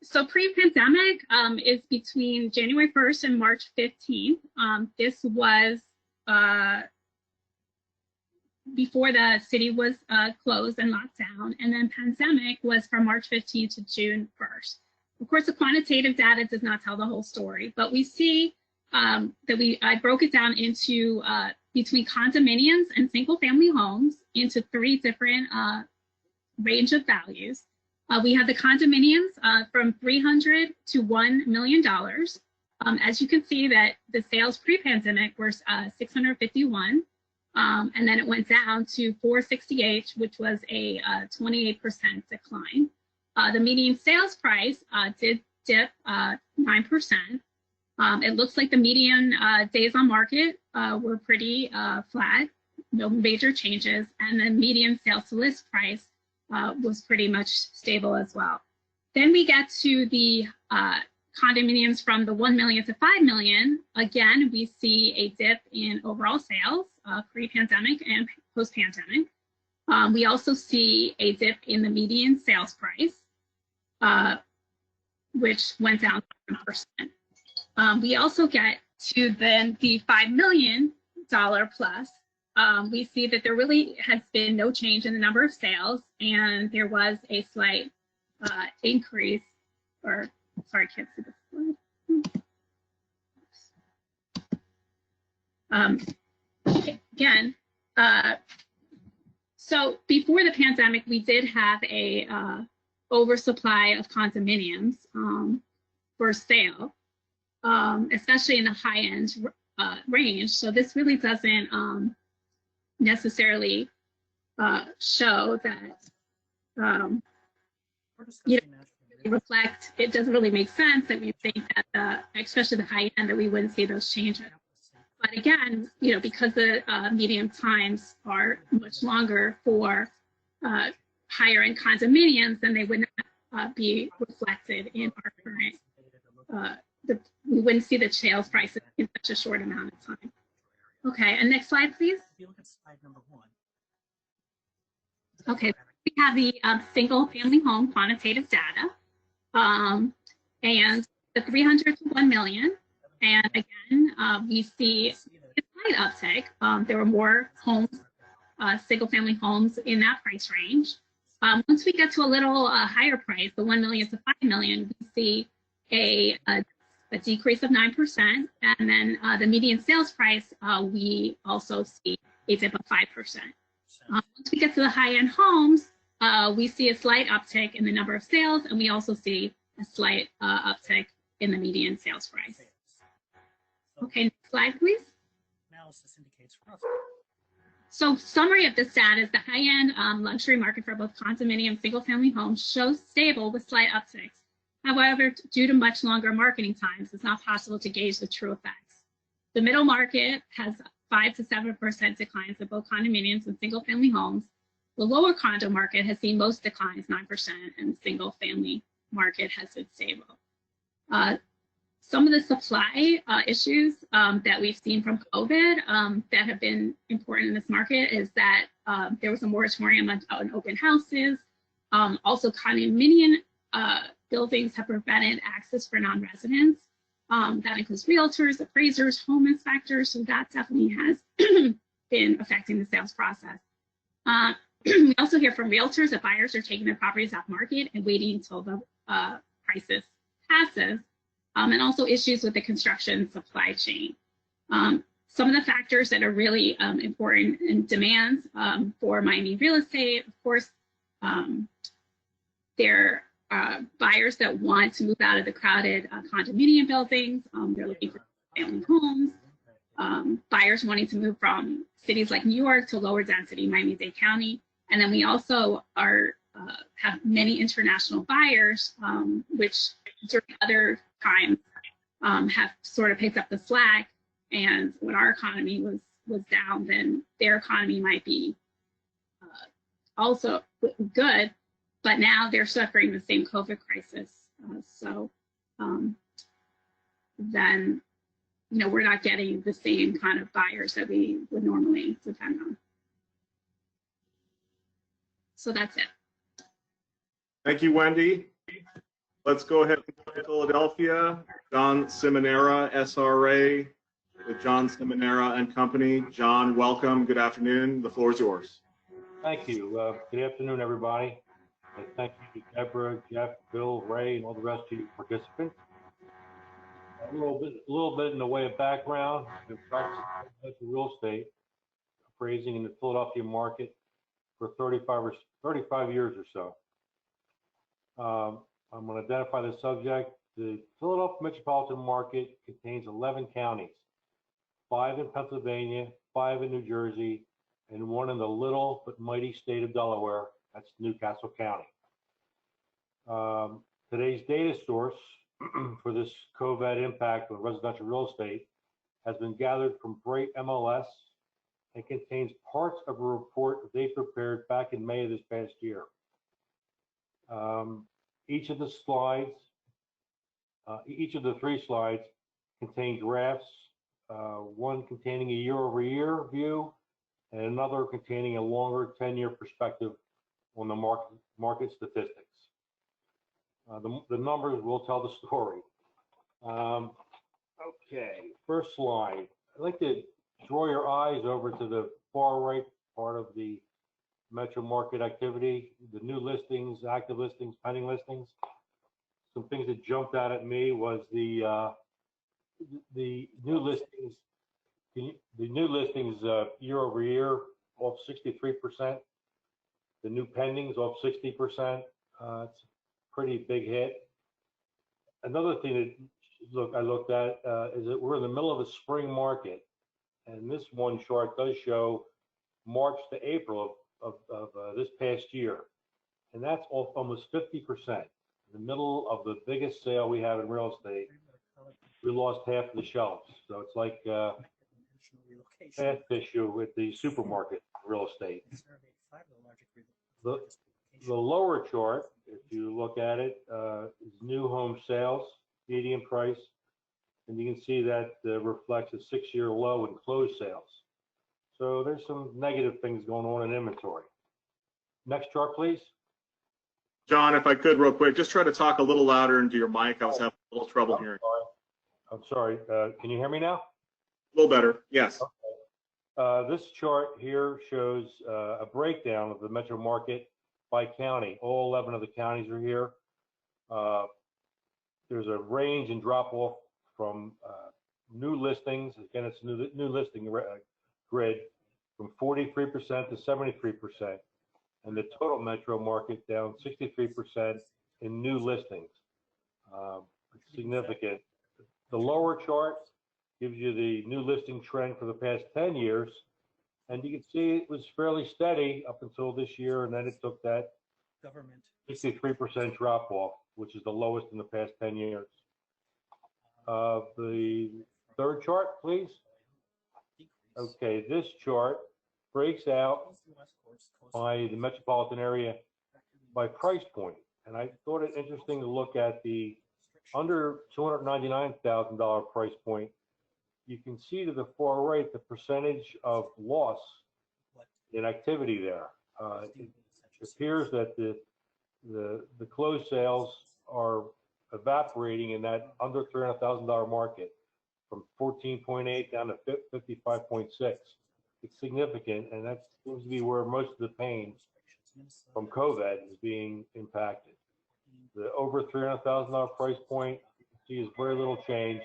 Speaker 9: So pre-pandemic is between January 1st and March 15th. This was before the city was closed and locked down, and then pandemic was from March 15th to June 1st. Of course, the quantitative data does not tell the whole story, but we see that I broke it down into between condominiums and single family homes into three different range of values. We have the condominiums from $300 to $1 million. As you can see that the sales pre-pandemic were 651, and then it went down to 468, which was a 28% decline. The median sales price did dip 9%. It looks like the median days on market were pretty flat, no major changes, and the median sales to list price was pretty much stable as well. Then we get to the condominiums from the 1 million to 5 million. Again, we see a dip in overall sales pre-pandemic and post-pandemic. We also see a dip in the median sales price, which went down 7%. We also get to then the $5 million plus. We see that there really has been no change in the number of sales, and there was a slight increase, or sorry, I can't see the slide. So before the pandemic, we did have a oversupply of condominiums for sale, especially in the high-end range. So this really doesn't necessarily show that reflect. It doesn't really make sense that we think that especially the high end, that we wouldn't see those changes. But again, because the median times are much longer for higher end condominiums, then they would not be reflected in our current. We wouldn't see the sales prices in such a short amount of time. Okay, and next slide, please.
Speaker 10: If you look at slide number 1.
Speaker 9: Okay, we have the single family home quantitative data, and the 300 to 1 million. And again, we see a slight uptick. There were more homes, single family homes in that price range. Once we get to a little higher price, the 1 million to 5 million, we see a decrease of 9%. And then the median sales price, we also see a dip of 5%. Once we get to the high-end homes, we see a slight uptick in the number of sales, and we also see a slight uptick in the median sales price. Okay, next slide, please.
Speaker 10: Analysis indicates
Speaker 9: so summary of this data is the high-end luxury market for both condominium and single-family homes shows stable with slight upticks. However, due to much longer marketing times, it's not possible to gauge the true effects. The middle market has 5 to 7% declines in both condominiums and single-family homes. The lower condo market has seen most declines, 9%, and the single-family market has been stable. Some of the supply issues that we've seen from COVID that have been important in this market is that there was a moratorium on open houses. Also, condominium buildings have prevented access for non-residents. That includes realtors, appraisers, home inspectors. So that definitely has been affecting the sales process. We also hear from realtors that buyers are taking their properties off market and waiting until the crisis passes, and also issues with the construction supply chain. Some of the factors that are really important in demands for Miami real estate, of course, there are buyers that want to move out of the crowded condominium buildings. They're looking for family homes. Buyers wanting to move from cities like New York to lower density Miami-Dade County. And then we also have many international buyers, which during other times have sort of picked up the slack. And when our economy was down, then their economy might be also good, but now they're suffering the same COVID crisis. Then, we're not getting the same kind of buyers that we would normally depend on. So that's it.
Speaker 1: Thank you, Wendy. Let's go ahead and go to Philadelphia. John Simonera, SRA, with John Simonera and Company. John, welcome. Good afternoon. The floor is yours.
Speaker 11: Thank you. Good afternoon, everybody. And thank you to Deborah, Jeff, Bill, Ray, and all the rest of you participants. A little bit in the way of background. I've been practicing real estate appraising in the Philadelphia market for 35 years or so. I'm going to identify the subject. The Philadelphia metropolitan market contains 11 counties, 5 in Pennsylvania, 5 in New Jersey, and 1 in the little but mighty state of Delaware. That's Newcastle County. Today's data source for this COVID impact on residential real estate has been gathered from Bright MLS and contains parts of a report they prepared back in May of this past year. Each of the 3 slides contain graphs, one containing a year-over-year view and another containing a longer 10-year perspective on the market statistics. The numbers will tell the story. Okay, first slide. I'd like to draw your eyes over to the far right part of the metro market activity, the new listings, active listings, pending listings. Some things that jumped out at me was the new listings. The new listings year over year off 63%. The new pendings off 60%. It's a pretty big hit. Another thing that I looked at is that we're in the middle of a spring market, and this one chart does show March to April of this past year, and that's off almost 50%. In the middle of the biggest sale we have in real estate, we lost half of the shelves. So it's like half issue with the supermarket real estate. The lower chart, if you look at it, is new home sales, median price, and you can see that reflects a 6-year low in closed sales. So there's some negative things going on in inventory. Next chart, please.
Speaker 1: John, if I could real quick, just try to talk a little louder into your mic. I was having a little trouble hearing.
Speaker 11: I'm sorry. Can you hear me now?
Speaker 1: A little better, yes.
Speaker 11: Okay. This chart here shows a breakdown of the metro market by county. All 11 of the counties are here. There's a range and drop off from new listings. Again, it's a new listing grid from 43% to 73%, and the total metro market down 63% in new listings. Significant. The lower chart gives you the new listing trend for the past 10 years, and you can see it was fairly steady up until this year, and then it took that 63% drop off, which is the lowest in the past 10 years. The third chart, please. Okay, this chart breaks out by the metropolitan area by price point, and I thought it interesting to look at the under $299,000 price point. You can see to the far right the percentage of loss in activity there. It appears that the closed sales are evaporating in that under $300,000 market from 14.8 down to 55.6. It's significant, and that seems to be where most of the pain from COVID is being impacted. The over $300,000 price point, you can see, is very little change.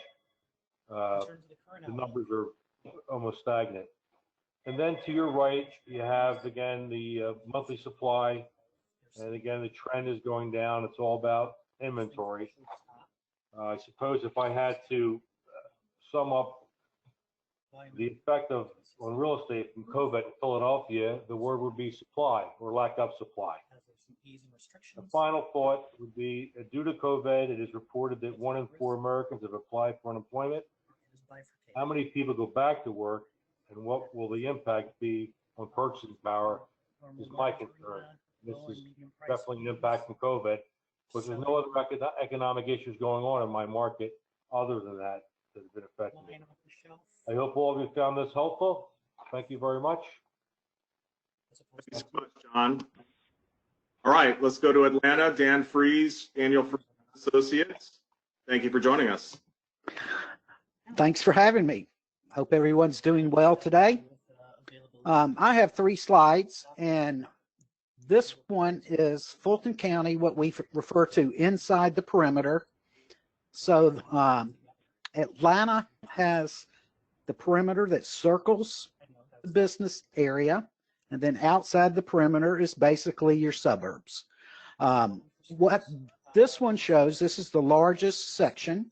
Speaker 11: The numbers are almost stagnant. And then to your right, you have, again, the monthly supply. And again, the trend is going down. It's all about inventory. I suppose if I had to sum up the effect on real estate from COVID in Philadelphia, the word would be supply or lack of supply. The final thought would be, due to COVID, it is reported that 1 in 4 Americans have applied for unemployment. How many people go back to work, and what will the impact be on purchasing power is my concern. This is definitely an impact from COVID, but there's no other economic issues going on in my market other than that that have been affecting me. I hope all of you found this helpful. Thank you very much.
Speaker 1: Thanks so much, John. All right, let's go to Atlanta. Dan Fries, Daniel Fries Associates. Thank you for joining us.
Speaker 12: Thanks for having me. Hope everyone's doing well today. I have 3 slides, and this one is Fulton County, what we refer to inside the perimeter. So Atlanta has the perimeter that circles the business area, and then outside the perimeter is basically your suburbs. What this one shows, this is the largest section.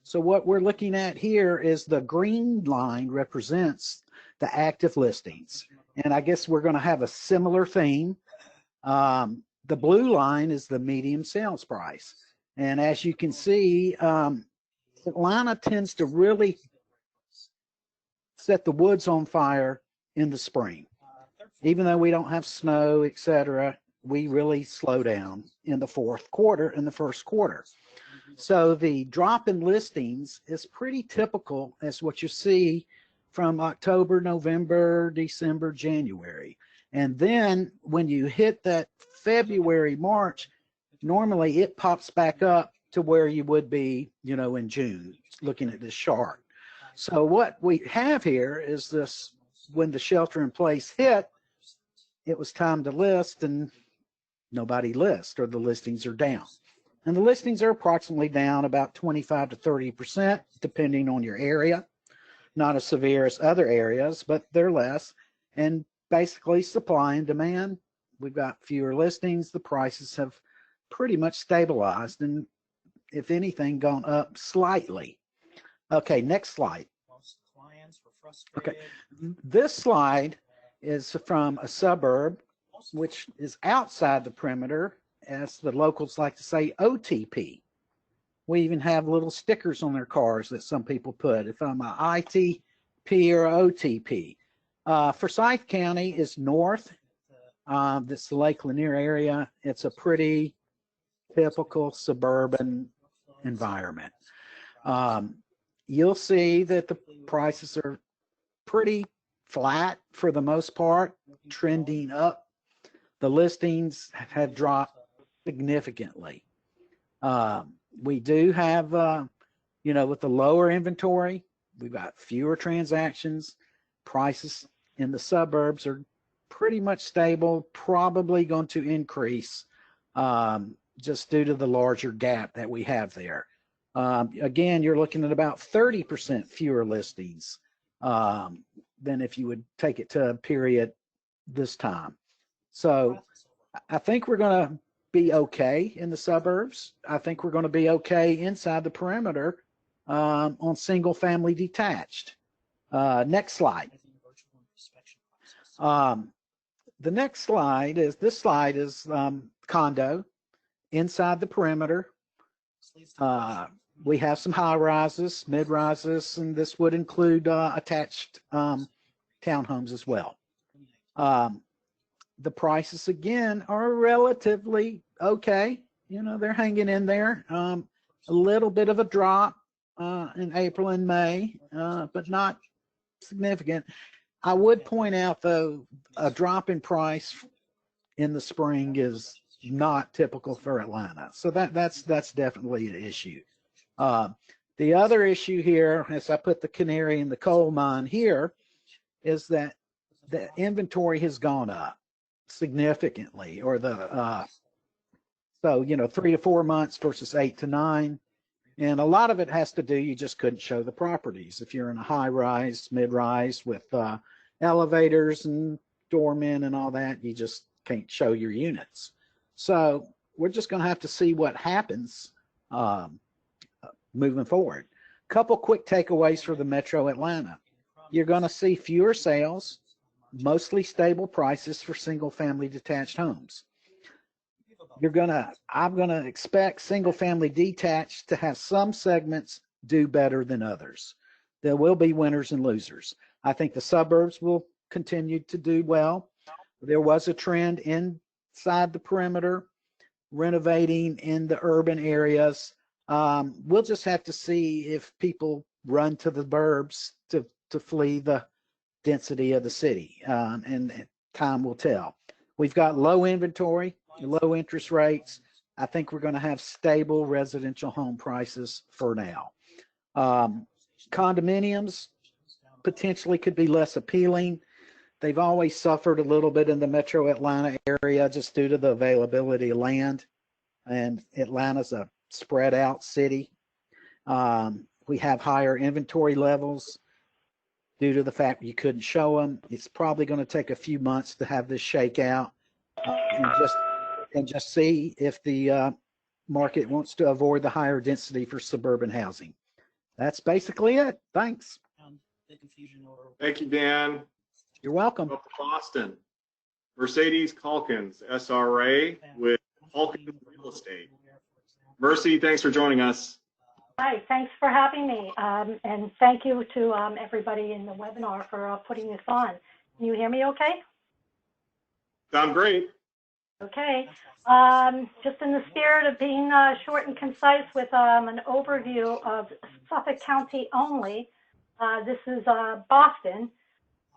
Speaker 12: So what we're looking at here is the green line represents the active listings. And I guess we're going to have a similar theme. The blue line is the median sales price. And as you can see, Atlanta tends to really set the woods on fire in the spring. Even though we don't have snow, etc., we really slow down in the fourth quarter and the first quarter. So the drop in listings is pretty typical as what you see from October, November, December, January. And then when you hit that February, March, normally it pops back up to where you would be, you know, in June, looking at this chart. So what we have here is this, when the shelter in place hit, it was time to list and nobody lists, or the listings are down. And the listings are approximately down about 25 to 30%, depending on your area. Not as severe as other areas, but they're less. And basically supply and demand, we've got fewer listings. The prices have pretty much stabilized and, if anything, gone up slightly. Okay, next slide. Okay, this slide is from a suburb, which is outside the perimeter, as the locals like to say, OTP. We even have little stickers on their cars that some people put, if I'm a ITP or OTP. Forsyth County is north. That's the Lake Lanier area. It's a pretty typical suburban environment. You'll see that the prices are pretty flat for the most part, trending up. The listings have dropped significantly. We do have, you know, with the lower inventory, we've got fewer transactions. Prices in the suburbs are pretty much stable, probably going to increase just due to the larger gap that we have there. Again, you're looking at about 30% fewer listings than if you would take it to a period this time. So I think we're going to be okay in the suburbs. I think we're going to be okay inside the perimeter on single family detached. Next slide. The next slide is, this slide is condo inside the perimeter. We have some high rises, mid rises, and this would include attached townhomes as well. The prices again are relatively okay. You know, they're hanging in there. A little bit of a drop in April and May, but not significant. I would point out, though, a drop in price in the spring is not typical for Atlanta. So that's definitely an issue. The other issue here, as I put the canary in the coal mine here, is that the inventory has gone up significantly, or so 3 to 4 months versus 8 to 9. And a lot of it has to do, you just couldn't show the properties. If you're in a high rise, mid rise with elevators and doormen and all that, you just can't show your units. So we're just going to have to see what happens moving forward. Couple quick takeaways for the Metro Atlanta. You're going to see fewer sales, mostly stable prices for single family detached homes. I'm going to expect single family detached to have some segments do better than others. There will be winners and losers. I think the suburbs will continue to do well. There was a trend inside the perimeter, renovating in the urban areas. We'll just have to see if people run to the burbs to flee the density of the city, and time will tell. We've got low inventory, low interest rates. I think we're going to have stable residential home prices for now. Condominiums potentially could be less appealing. They've always suffered a little bit in the Metro Atlanta area just due to the availability of land, and Atlanta's a spread out city. We have higher inventory levels due to the fact you couldn't show them. It's probably going to take a few months to have this shake out, and just see if the market wants to avoid the higher density for suburban housing. That's basically it. Thanks.
Speaker 1: Thank you, Dan.
Speaker 12: You're welcome.
Speaker 1: Up to Boston. Mercedes Culkins, SRA with Culkin Real Estate. Mercy, thanks for joining us.
Speaker 13: Hi, thanks for having me. And thank you to everybody in the webinar for putting this on. Can you hear me okay?
Speaker 1: Sound great.
Speaker 13: Okay. Just in the spirit of being short and concise with an overview of Suffolk County only, this is Boston.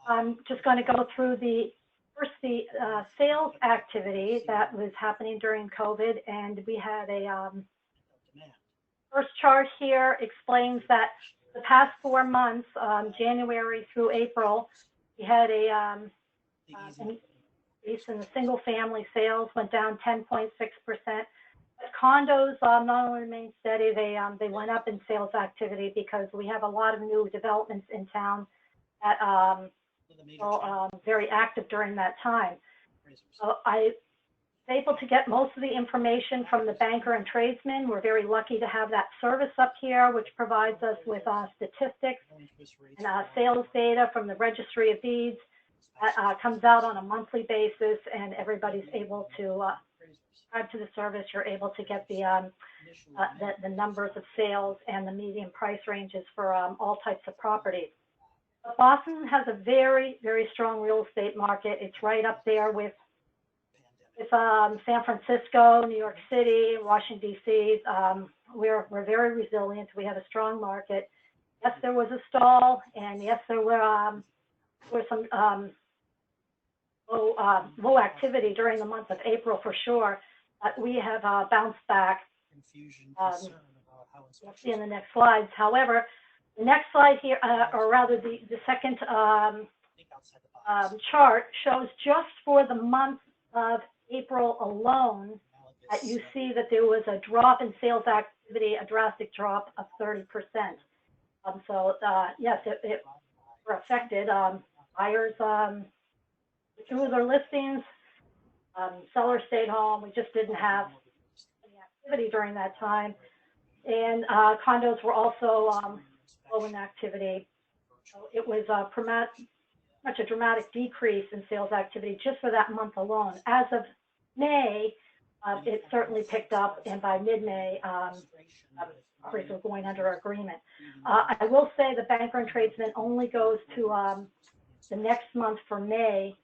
Speaker 13: I'm just going to go through the sales activity that was happening during COVID, and we had a first chart here explains that the past 4 months, January through April, we had an increase in the single family sales, went down 10.6%. But condos not only remained steady, they went up in sales activity because we have a lot of new developments in town that were very active during that time. So I was able to get most of the information from the banker and tradesmen. We're very lucky to have that service up here, which provides us with statistics and sales data from the Registry of Deeds. That comes out on a monthly basis, and everybody's able to subscribe to the service. You're able to get the numbers of sales and the median price ranges for all types of properties. Boston has a very, very strong real estate market. It's right up there with San Francisco, New York City, Washington, D.C. We're very resilient. We have a strong market. Yes, there was a stall, and yes, there were some low activity during the month of April for sure. But we have bounced back. You'll see in the next slides. However, the next slide here, or rather the second chart, shows just for the month of April alone, that you see that there was a drop in sales activity, a drastic drop of 30%. So yes, it were affected. Buyers withdrew their listings, sellers stayed home. We just didn't have any activity during that time. And condos were also low in activity. So it was much a dramatic decrease in sales activity just for that month alone. As of May, it certainly picked up, and by mid-May, properties were going under agreement. I will say the banker and tradesman only goes to the next month for May.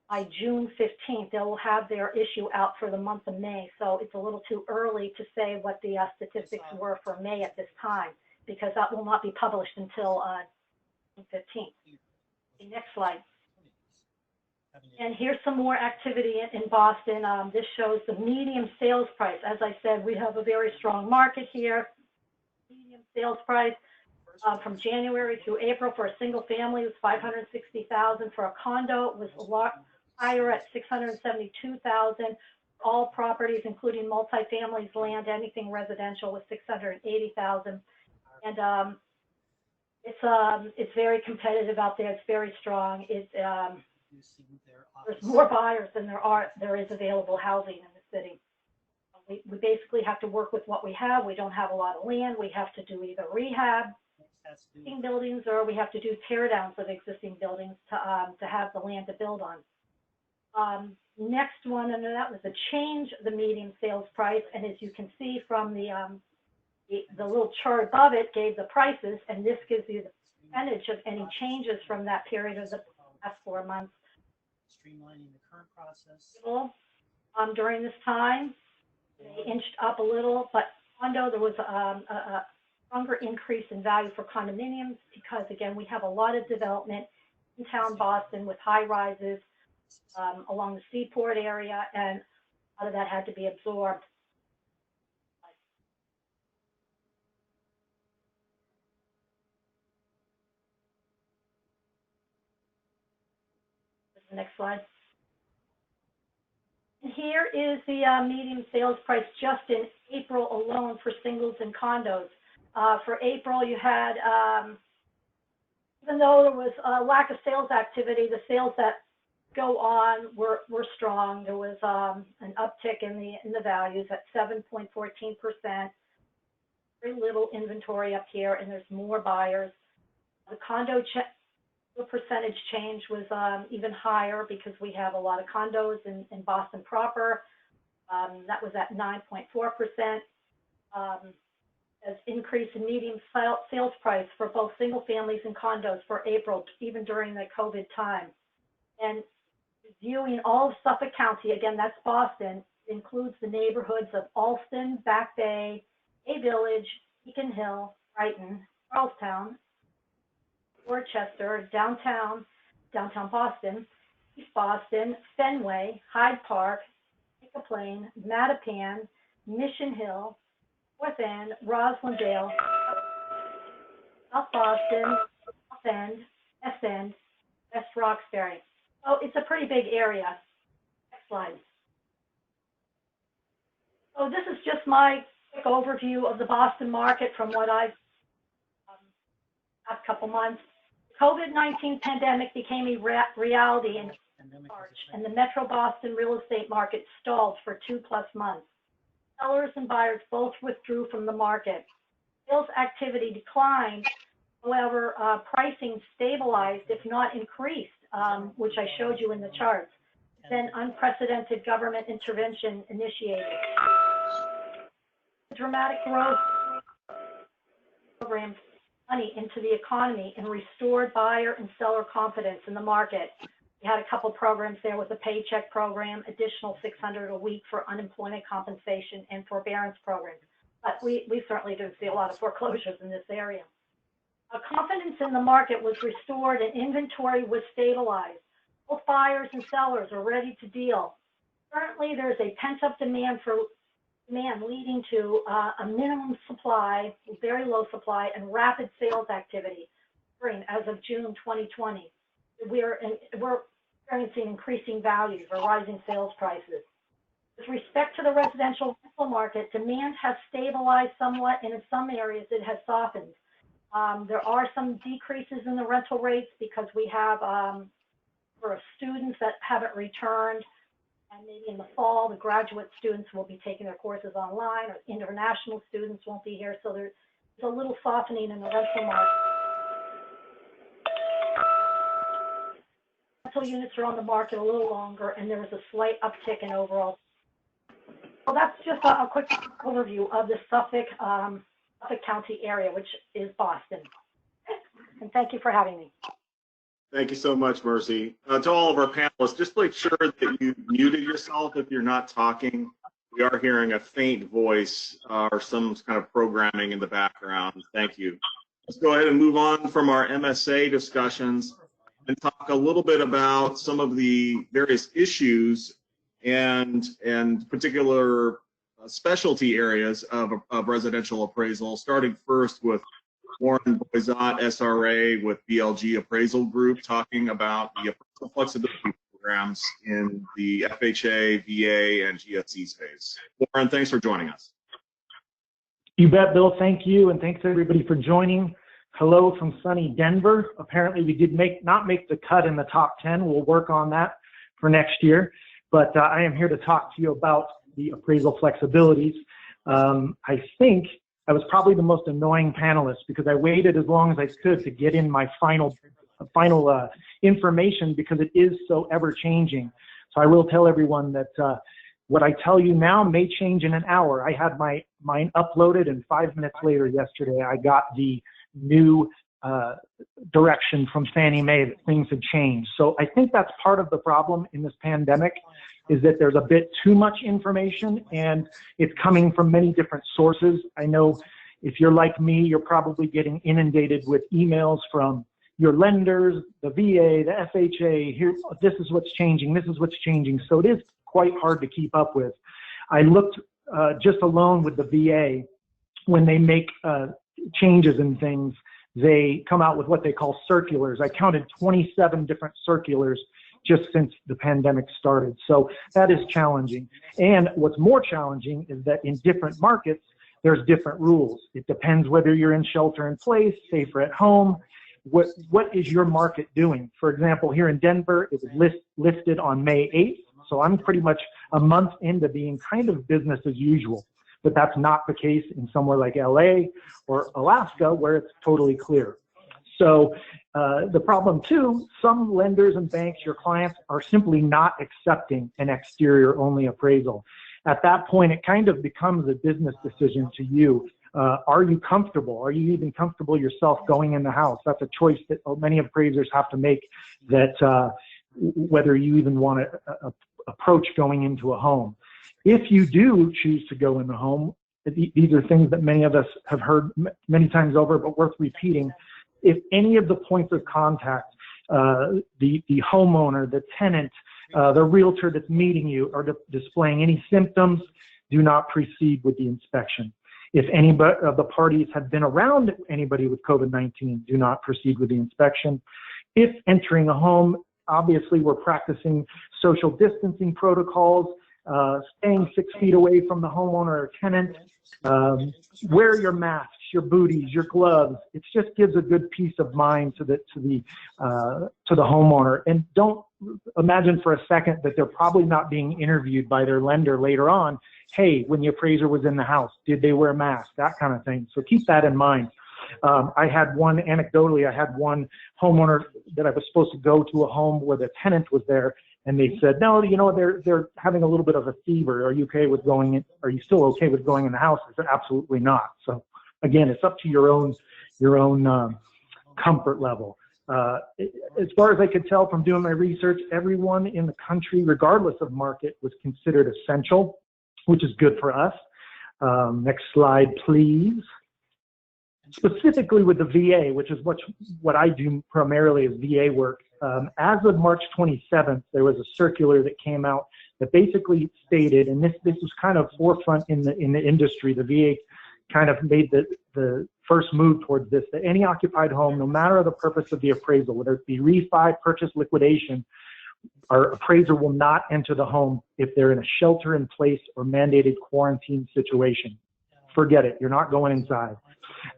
Speaker 13: By June 15th, they will have their issue out for the month of May. So it's a little too early to say what the statistics were for May at this time, because that will not be published until June 15th. The next slide. And here's some more activity in Boston. This shows the median sales price. As I said, we have a very strong market here. Median sales price from January through April for a single family was $560,000. For a condo, it was a lot higher at $672,000. All properties, including multifamilies, land, anything residential, was $680,000. And it's very competitive out there. It's very strong. There's more buyers than there is available housing in the city. We basically have to work with what we have. We don't have a lot of land. We have to do either rehab existing buildings, or we have to do tear downs of existing buildings to have the land to build on. Next one, and that was the change of the median sales price. And as you can see from the little chart above it gave the prices, and this gives you the percentage of any changes from that period of the past 4 months.
Speaker 10: Streamlining the current process.
Speaker 13: During this time, they inched up a little, but condo, there was a stronger increase in value for condominiums because, again, we have a lot of development in town Boston with high rises along the seaport area, and a lot of that had to be absorbed. The next slide. And here is the median sales price just in April alone for singles and condos. For April, you had, even though there was a lack of sales activity, the sales that go on were strong. There was an uptick in the values at 7.14%. Very little inventory up here, and there's more buyers. The condo percentage change was even higher because we have a lot of condos in Boston proper. That was at 9.4%. As increase in median sales price for both single families and condos for April, even during the COVID time. And viewing all of Suffolk County, again, that's Boston, includes the neighborhoods of Allston, Back Bay, Bay Village, Beacon Hill, Brighton, Charlestown, Dorchester, downtown Boston, East Boston, Fenway, Hyde Park, Pico Plain, Mattapan, Mission Hill, North End, Roslindale, South Boston, South End, West End, West Roxbury. So it's a pretty big area. Next slide. So this is just my quick overview of the Boston market from what I've last couple months. COVID-19 pandemic became a reality in March, and the Metro Boston real estate market stalled for 2+ months. Sellers and buyers both withdrew from the market. Sales activity declined. However, pricing stabilized, if not increased, which I showed you in the charts. Then unprecedented government intervention initiated. Dramatic growth programs money into the economy and restored buyer and seller confidence in the market. We had a couple programs there with the paycheck program, additional $600 a week for unemployment compensation and forbearance programs. But we certainly didn't see a lot of foreclosures in this area. Confidence in the market was restored and inventory was stabilized. Both buyers and sellers are ready to deal. Currently, there's a pent-up demand leading to a minimum supply, very low supply, and rapid sales activity as of June 2020. We're experiencing increasing values or rising sales prices. With respect to the residential rental market, demand has stabilized somewhat, and in some areas it has softened. There are some decreases in the rental rates because we have for students that haven't returned, and maybe in the fall, the graduate students will be taking their courses online, or international students won't be here, so there's a little softening in the rental market. Rental units are on the market a little longer, and there was a slight uptick in overall. So that's just a quick overview of the Suffolk County area, which is Boston. And thank you for having me.
Speaker 1: Thank you so much, Mercy. To all of our panelists, just make sure that you muted yourself if you're not talking. We are hearing a faint voice or some kind of programming in the background. Thank you. Let's go ahead and move on from our MSA discussions. and talk a little bit about some of the various issues and particular specialty areas of residential appraisal, starting first with Warren Boisot, SRA, with BLG Appraisal Group, talking about the appraisal flexibility programs in the FHA, VA, and GSE space. Warren, thanks for joining us.
Speaker 14: You bet, Bill. Thank you, and thanks everybody for joining. Hello from sunny Denver. Apparently we did not make the cut in the top 10. We'll work on that for next year. But I am here to talk to you about the appraisal flexibilities. I think I was probably the most annoying panelist because I waited as long as I could to get in my final information because it is so ever changing. So I will tell everyone that what I tell you now may change in an hour. I had mine uploaded, and 5 minutes later yesterday I got the new direction from Fannie Mae that things had changed. So I think that's part of the problem in this pandemic, is that there's a bit too much information and it's coming from many different sources. I know if you're like me, you're probably getting inundated with emails from your lenders, the VA, the FHA, here, this is what's changing, this is what's changing. So it is quite hard to keep up with. I looked just alone with the VA, when they make changes in things, they come out with what they call circulars. I counted 27 different circulars just since the pandemic started. So that is challenging. And what's more challenging is that in different markets, there's different rules. It depends whether you're in shelter in place, safer at home. What is your market doing? For example, here in Denver, it was lifted on May 8th. So I'm pretty much a month into being kind of business as usual. But that's not the case in somewhere like LA or Alaska, where it's totally clear. So the problem too, some lenders and banks, your clients, are simply not accepting an exterior only appraisal. At that point, it kind of becomes a business decision to you. Are you comfortable? Are you even comfortable yourself going in the house? That's a choice that many appraisers have to make, that whether you even want to approach going into a home. If you do choose to go in the home, these are things that many of us have heard many times over, but worth repeating. If any of the points of contact, the homeowner, the tenant, the realtor that's meeting you are displaying any symptoms, do not proceed with the inspection. If any of the parties have been around anybody with COVID-19, do not proceed with the inspection. If entering a home, obviously we're practicing social distancing protocols, staying 6 feet away from the homeowner or tenant, wear your masks, your booties, your gloves. It just gives a good peace of mind to the homeowner. And don't imagine for a second that they're probably not being interviewed by their lender later on. Hey, when the appraiser was in the house, did they wear masks? That kind of thing. So keep that in mind. Anecdotally, I had one homeowner that I was supposed to go to a home where the tenant was there, and they said, no, you know, they're having a little bit of a fever. Are you okay with going in? Are you still okay with going in the house? I said, absolutely not. So again, it's up to your own comfort level. As far as I could tell from doing my research, everyone in the country, regardless of market, was considered essential, which is good for us. Next slide, please. Specifically with the VA, which is what I do primarily is VA work. As of March 27th, there was a circular that came out that basically stated, and this was kind of forefront in the industry. The VA kind of made the first move towards this, that any occupied home, no matter the purpose of the appraisal, whether it be refi, purchase, liquidation, our appraiser will not enter the home if they're in a shelter-in-place or mandated quarantine situation. Forget it. You're not going inside.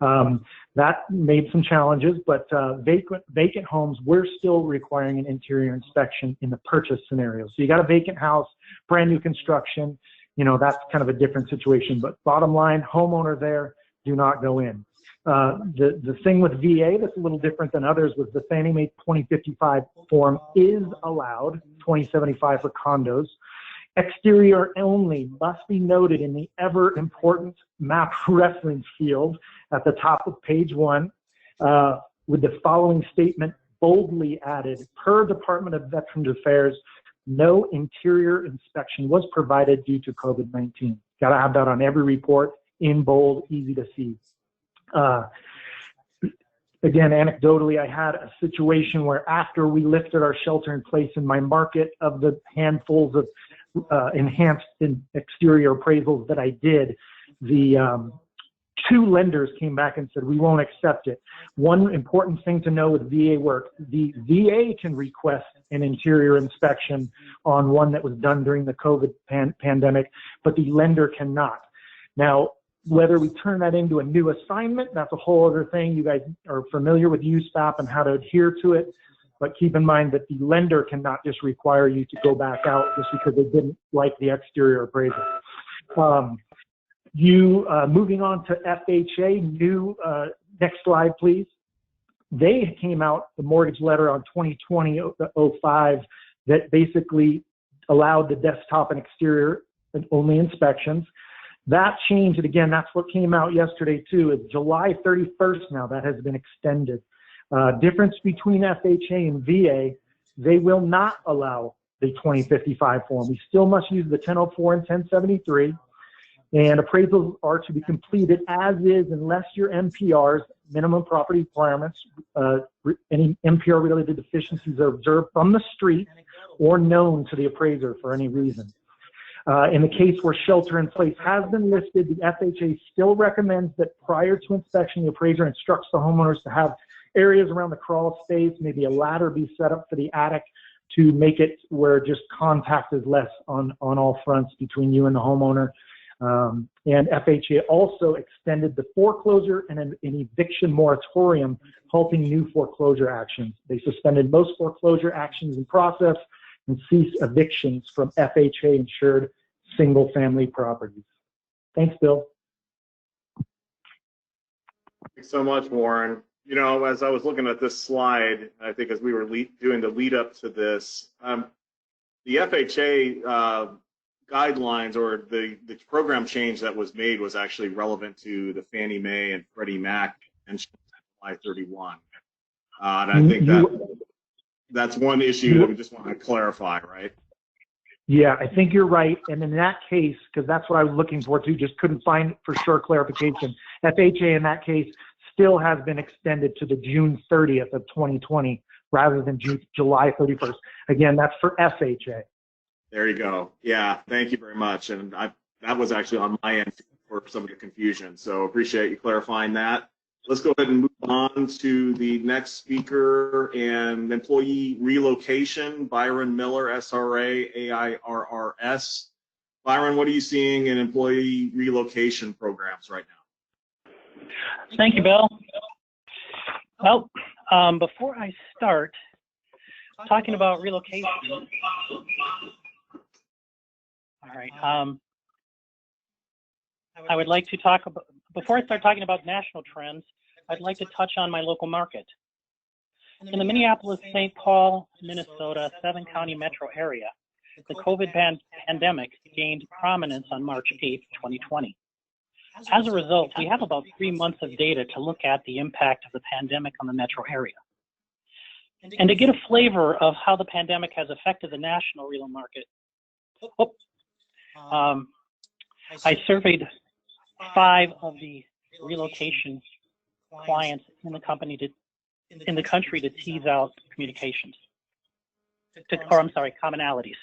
Speaker 14: That made some challenges, but vacant homes, we're still requiring an interior inspection in the purchase scenario. So you got a vacant house, brand new construction, you know, that's kind of a different situation. But bottom line, homeowner there, do not go in. The thing with VA that's a little different than others was the Fannie Mae 2055 form is allowed, 2075 for condos. Exterior only must be noted in the ever important map reference field at the top of page 1 with the following statement boldly added: per Department of Veterans Affairs, no interior inspection was provided due to COVID-19. Got to have that on every report in bold, easy to see. again, anecdotally, I had a situation where after we lifted our shelter in place in my market, of the handfuls of enhanced exterior appraisals that I did, the 2 lenders came back and said, we won't accept it. One important thing to know with VA work, the VA can request an interior inspection on one that was done during the COVID pandemic, but the lender cannot. Now, whether we turn that into a new assignment, that's a whole other thing. You guys are familiar with USPAP and how to adhere to it, but keep in mind that the lender cannot just require you to go back out just because they didn't like the exterior appraisal. Moving on to FHA, next slide, please. They came out, the mortgage letter on 2020-05 that basically allowed the desktop and exterior only inspections. That changed, and again, that's what came out yesterday too, is July 31st now, that has been extended. Difference between FHA and VA, they will not allow the 2055 form. We still must use the 1004 and 1073. And appraisals are to be completed as is unless your MPRs, minimum property requirements, any MPR related deficiencies are observed from the street or known to the appraiser for any reason. In the case where shelter in place has been listed, the FHA still recommends that prior to inspection, the appraiser instructs the homeowners to have areas around the crawl space, maybe a ladder be set up for the attic to make it where just contact is less on all fronts between you and the homeowner. And FHA also extended the foreclosure and an eviction moratorium, halting new foreclosure actions. They suspended most foreclosure actions in process and ceased evictions from FHA insured single family properties. Thanks, Bill.
Speaker 1: Thanks so much, Warren. You know, as I was looking at this slide, I think as we were doing the lead up to this, the FHA guidelines or the program change that was made was actually relevant to the Fannie Mae and Freddie Mac and July 31. And I think that's one issue that we just want to clarify, right?
Speaker 14: Yeah, I think you're right. And in that case, because that's what I was looking for too, just couldn't find for sure clarification. FHA in that case still has been extended to the June 30th of 2020 rather than July 31st. Again, that's for FHA.
Speaker 1: There you go. Yeah, thank you very much. And that was actually on my end for some of the confusion. So appreciate you clarifying that. Let's go ahead and move on to the next speaker and employee relocation, Byron Miller, SRA, AIRRS. Byron, what are you seeing in employee relocation programs right now?
Speaker 10: Thank you, Bill. Well, before I start talking about relocation, all right, I would like to talk about, before I start talking about national trends, I'd like to touch on my local market. In the Minneapolis-St. Paul, Minnesota, 7-county metro area, the COVID pandemic gained prominence on March 8th, 2020. As a result, we have about 3 months of data to look at the impact of the pandemic on the metro area. And to get a flavor of how the pandemic has affected the national real market, I surveyed 5 of the relocation clients in the country to tease out communications, commonalities.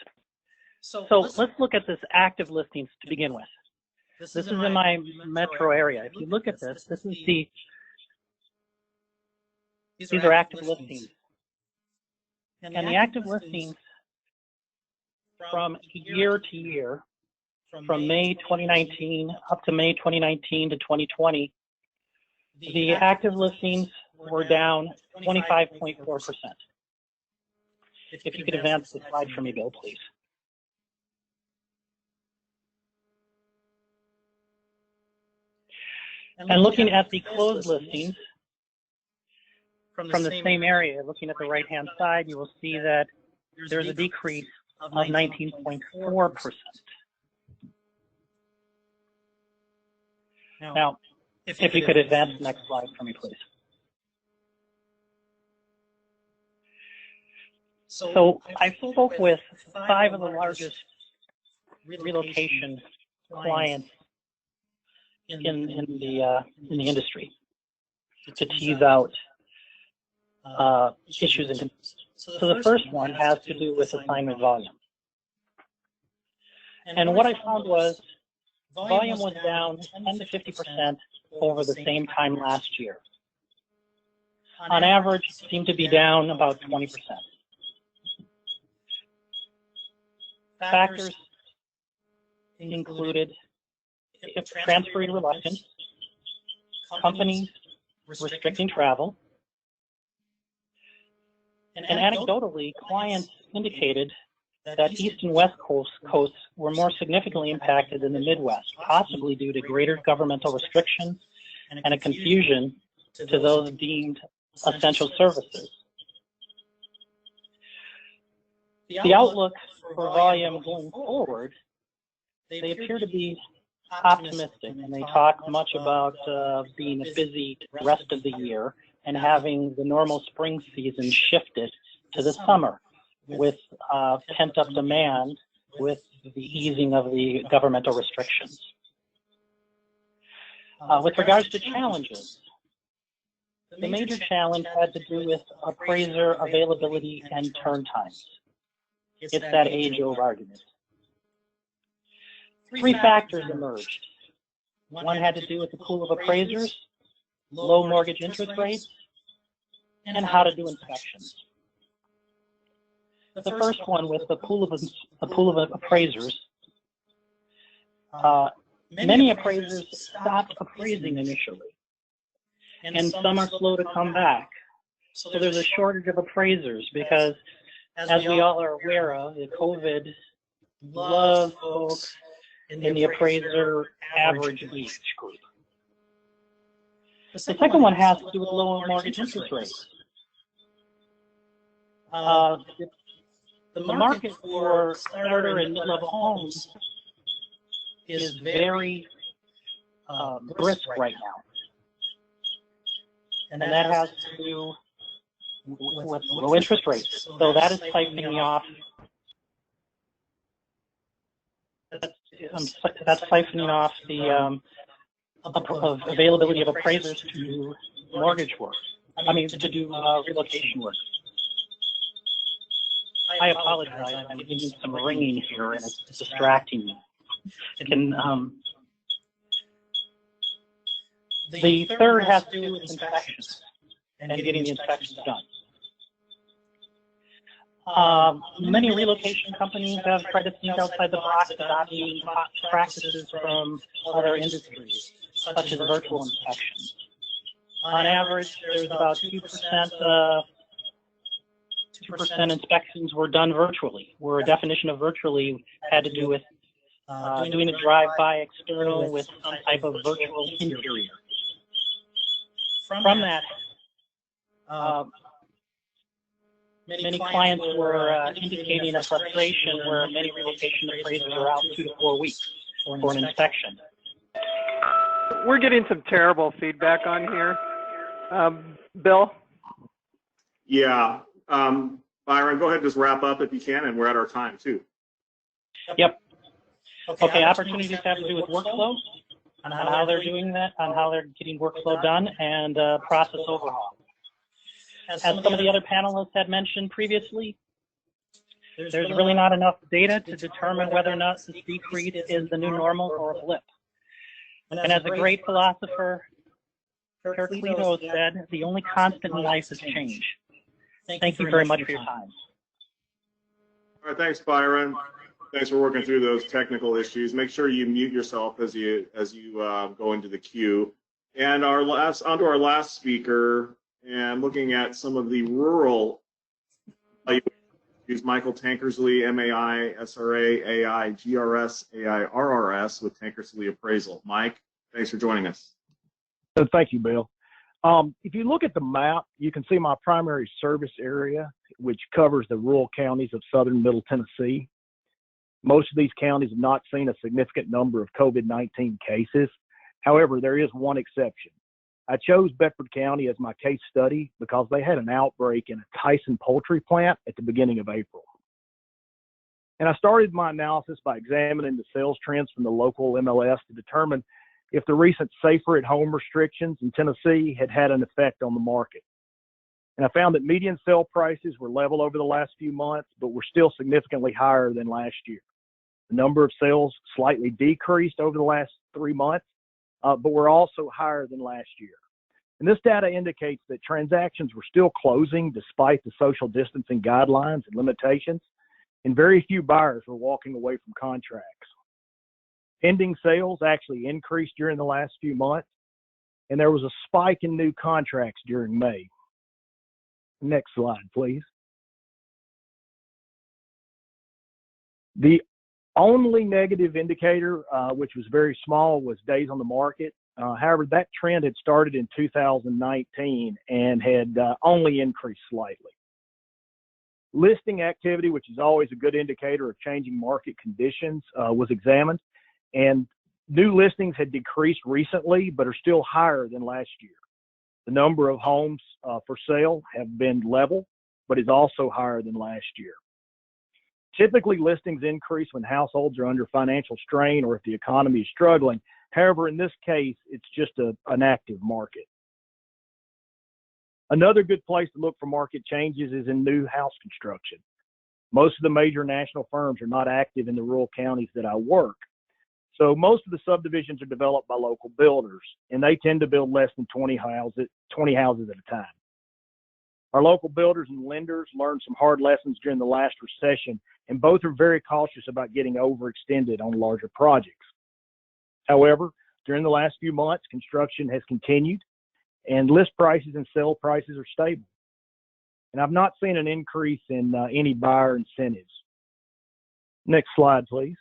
Speaker 10: So let's look at this active listings to begin with. This is in my metro area. If you look at this, these are active listings. And the active listings from year to year, from May 2019 up to May 2019 to 2020, the active listings were down 25.4%. If you could advance the slide for me, Bill, please. And looking at the closed listings from the same area, looking at the right-hand side, you will see that there's a decrease of 19.4%. Now, if you could advance the next slide for me, please. So I spoke with 5 of the largest relocation clients in the industry to tease out issues. So the first one has to do with assignment volume. And what I found was volume was down 10 to 50% over the same time last year. On average, it seemed to be down about 20%. Factors included transferring reluctance, companies restricting travel, and anecdotally, clients indicated that East and West coasts were more significantly impacted than the Midwest, possibly due to greater governmental restrictions and a confusion to those deemed essential services. The outlook for volume going forward, they appear to be optimistic, and they talk much about being a busy rest of the year and having the normal spring season shifted to the summer with pent-up demand with the easing of the governmental restrictions. With regards to challenges, the major challenge had to do with appraiser availability and turn times. It's that age-old argument. Three factors emerged. One had to do with the pool of appraisers, low mortgage interest rates, and how to do inspections. The first one with the pool of appraisers. Many appraisers stopped appraising initially, and some are slow to come back. So there's a shortage of appraisers because, as we all are aware of, the COVID loved folks in the appraiser average age group. The second one has to do with low mortgage interest rates. The market for starter and mid-level homes is very brisk right now. And that has to do with low interest rates. So that is siphoning off. That's siphoning off the availability of appraisers to do mortgage work. To do relocation work. I apologize. I'm getting some ringing here, and it's distracting me. The third has to do with inspections and getting the inspections done. Many relocation companies have tried to think outside the box, adopting practices from other industries, such as virtual inspections. On average, there's about 2% inspections were done virtually, where a definition of virtually had to do with doing a drive-by external with some type of virtual interior. From that, many clients were indicating a frustration where many relocation appraisers are out 2 to 4 weeks for an inspection.
Speaker 5: We're getting some terrible feedback on here. Bill?
Speaker 1: Yeah. Byron, go ahead and just wrap up if you can, and we're at our time too.
Speaker 10: Yep. Okay, opportunities have to do with workflow, on how they're doing that, on how they're getting workflow done, and process overhaul. As some of the other panelists had mentioned previously, there's really not enough data to determine whether or not this decrease is the new normal or a blip. And as a great philosopher, Heraclito said, the only constant in life is change. Thank you very much for your time.
Speaker 1: All right, thanks, Byron. Thanks for working through those technical issues. Make sure you mute yourself as you go into the queue. And onto our last speaker, and looking at some of the rural issues, Michael Tankersley, MAI, SRA, AI, GRS, AI, RRS with Tankersley Appraisal. Mike, thanks for joining us.
Speaker 15: Thank you, Bill. If you look at the map, you can see my primary service area, which covers the rural counties of southern Middle Tennessee. Most of these counties have not seen a significant number of COVID-19 cases. However, there is one exception. I chose Bedford County as my case study because they had an outbreak in a Tyson poultry plant at the beginning of April. And I started my analysis by examining the sales trends from the local MLS to determine if the recent safer at home restrictions in Tennessee had had an effect on the market. And I found that median sale prices were level over the last few months, but were still significantly higher than last year. The number of sales slightly decreased over the last 3 months, but were also higher than last year. And this data indicates that transactions were still closing despite the social distancing guidelines and limitations, and very few buyers were walking away from contracts. Pending sales actually increased during the last few months, and there was a spike in new contracts during May. Next slide, please. The only negative indicator, which was very small, was days on the market. However, that trend had started in 2019 and had only increased slightly. Listing activity, which is always a good indicator of changing market conditions, was examined, and new listings had decreased recently, but are still higher than last year. The number of homes for sale have been level, but is also higher than last year. Typically, listings increase when households are under financial strain or if the economy is struggling. However, in this case, it's just an active market. Another good place to look for market changes is in new house construction. Most of the major national firms are not active in the rural counties that I work. So most of the subdivisions are developed by local builders, and they tend to build less than 20 houses at a time. Our local builders and lenders learned some hard lessons during the last recession, and both are very cautious about getting overextended on larger projects. However, during the last few months, construction has continued, and list prices and sale prices are stable. And I've not seen an increase in any buyer incentives. Next slide, please.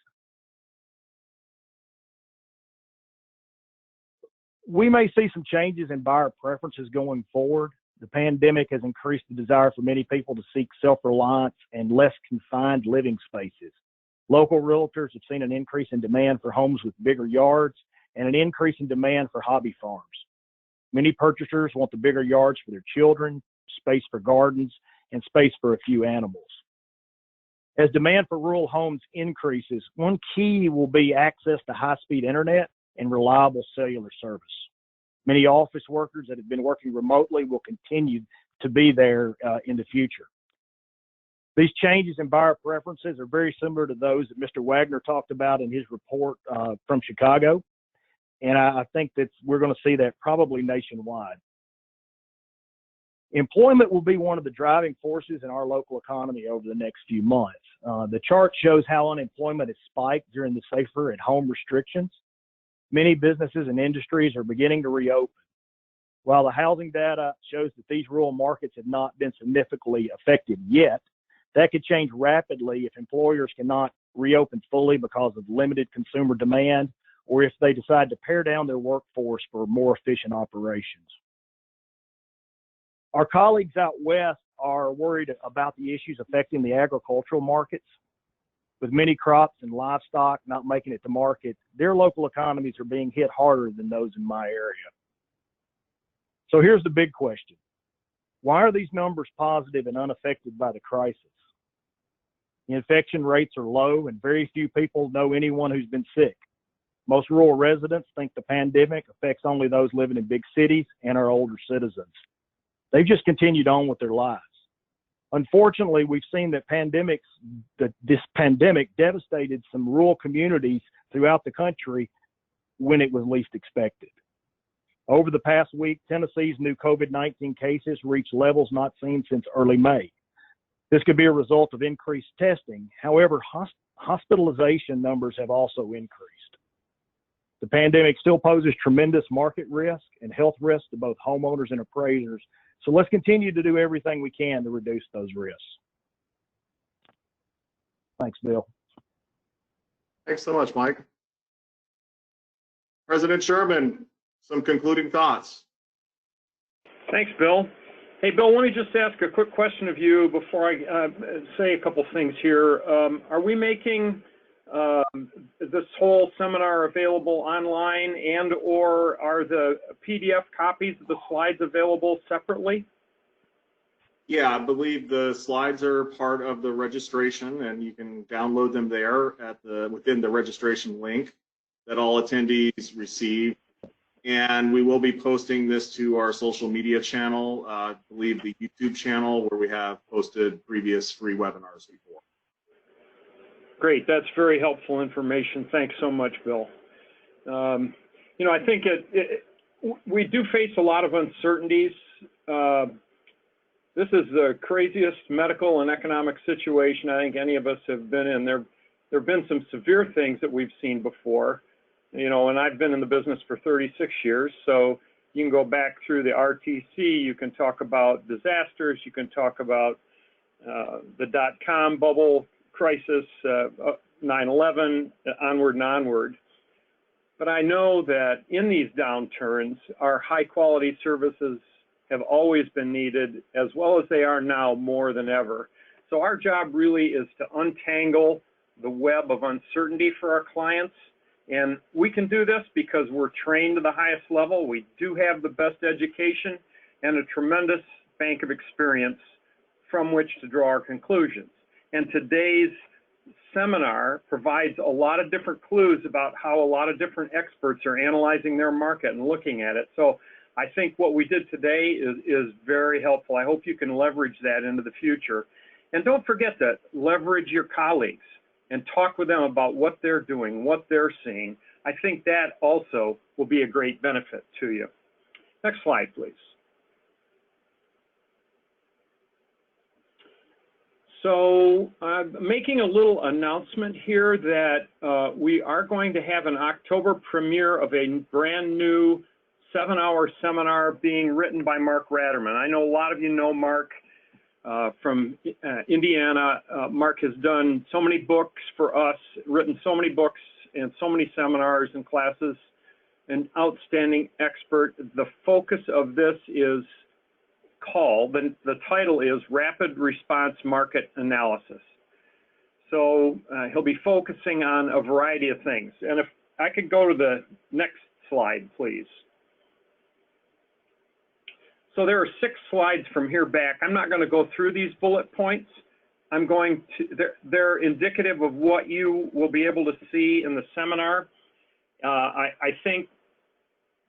Speaker 15: We may see some changes in buyer preferences going forward. The pandemic has increased the desire for many people to seek self-reliance and less confined living spaces. Local realtors have seen an increase in demand for homes with bigger yards and an increase in demand for hobby farms. Many purchasers want the bigger yards for their children, space for gardens, and space for a few animals. As demand for rural homes increases, one key will be access to high-speed internet and reliable cellular service. Many office workers that have been working remotely will continue to be there in the future. These changes in buyer preferences are very similar to those that Mr. Wagner talked about in his report from Chicago, and I think that we're going to see that probably nationwide. Employment will be one of the driving forces in our local economy over the next few months. The chart shows how unemployment has spiked during the safer at home restrictions. Many businesses and industries are beginning to reopen. While the housing data shows that these rural markets have not been significantly affected yet, that could change rapidly if employers cannot reopen fully because of limited consumer demand, or if they decide to pare down their workforce for more efficient operations. Our colleagues out west are worried about the issues affecting the agricultural markets. With many crops and livestock not making it to market, their local economies are being hit harder than those in my area. So here's the big question. Why are these numbers positive and unaffected by the crisis? The infection rates are low and very few people know anyone who's been sick. Most rural residents think the pandemic affects only those living in big cities and our older citizens. They've just continued on with their lives. Unfortunately, we've seen that this pandemic devastated some rural communities throughout the country when it was least expected. Over the past week, Tennessee's new COVID-19 cases reached levels not seen since early May. This could be a result of increased testing. However, hospitalization numbers have also increased. The pandemic still poses tremendous market risk and health risk to both homeowners and appraisers. So let's continue to do everything we can to reduce those risks. Thanks, Bill.
Speaker 1: Thanks so much, Mike. President Sherman, some concluding thoughts.
Speaker 2: Thanks, Bill. Hey, Bill, let me just ask a quick question of you before I say a couple things here. Are we making this whole seminar available online, and or are the PDF copies of the slides available separately?
Speaker 1: Yeah, I believe the slides are part of the registration, and you can download them there at within the registration link that all attendees receive. and we will be posting this to our social media channel, I believe the YouTube channel, where we have posted previous free webinars before.
Speaker 2: Great, that's very helpful information. Thanks so much, Bill. You know, I think we do face a lot of uncertainties. This is the craziest medical and economic situation I think any of us have been in. There have been some severe things that we've seen before, you know, and I've been in the business for 36 years, so you can go back through the RTC, you can talk about disasters, you can talk about the dot-com bubble crisis, 9/11, onward and onward. But I know that in these downturns, our high-quality services have always been needed, as well as they are now more than ever. So our job really is to untangle the web of uncertainty for our clients. And we can do this because we're trained to the highest level. We do have the best education and a tremendous bank of experience from which to draw our conclusions. And today's seminar provides a lot of different clues about how a lot of different experts are analyzing their market and looking at it. So I think what we did today is very helpful. I hope you can leverage that into the future. And don't forget to leverage your colleagues and talk with them about what they're doing, what they're seeing. I think that also will be a great benefit to you. Next slide, please. So making a little announcement here that we are going to have an October premiere of a brand new 7-hour seminar being written by Mark Ratterman. I know a lot of you know Mark from Indiana. Mark has done so many books for us, written so many books and so many seminars and classes, an outstanding expert. The focus of this is called, the title is Rapid Response Market Analysis. So he'll be focusing on a variety of things. And if I could go to the next slide, please. So there are 6 slides from here back. I'm not going to go through these bullet points. I'm going to, they're indicative of what you will be able to see in the seminar. I think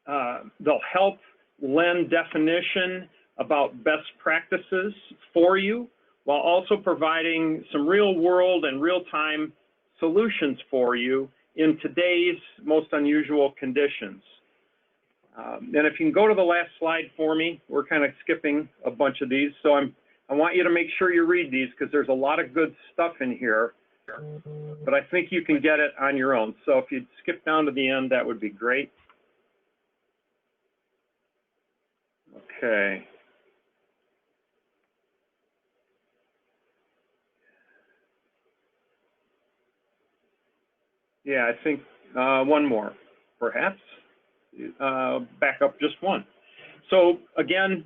Speaker 2: they'll help lend definition about best practices for you, while also providing some real world and real-time solutions for you in today's most unusual conditions. And if you can go to the last slide for me, we're kind of skipping a bunch of these. So I want you to make sure you read these because there's a lot of good stuff in here, but I think you can get it on your own. So if you'd skip down to the end, that would be great. Okay. Yeah, I think one more, perhaps. Back up just one. So again,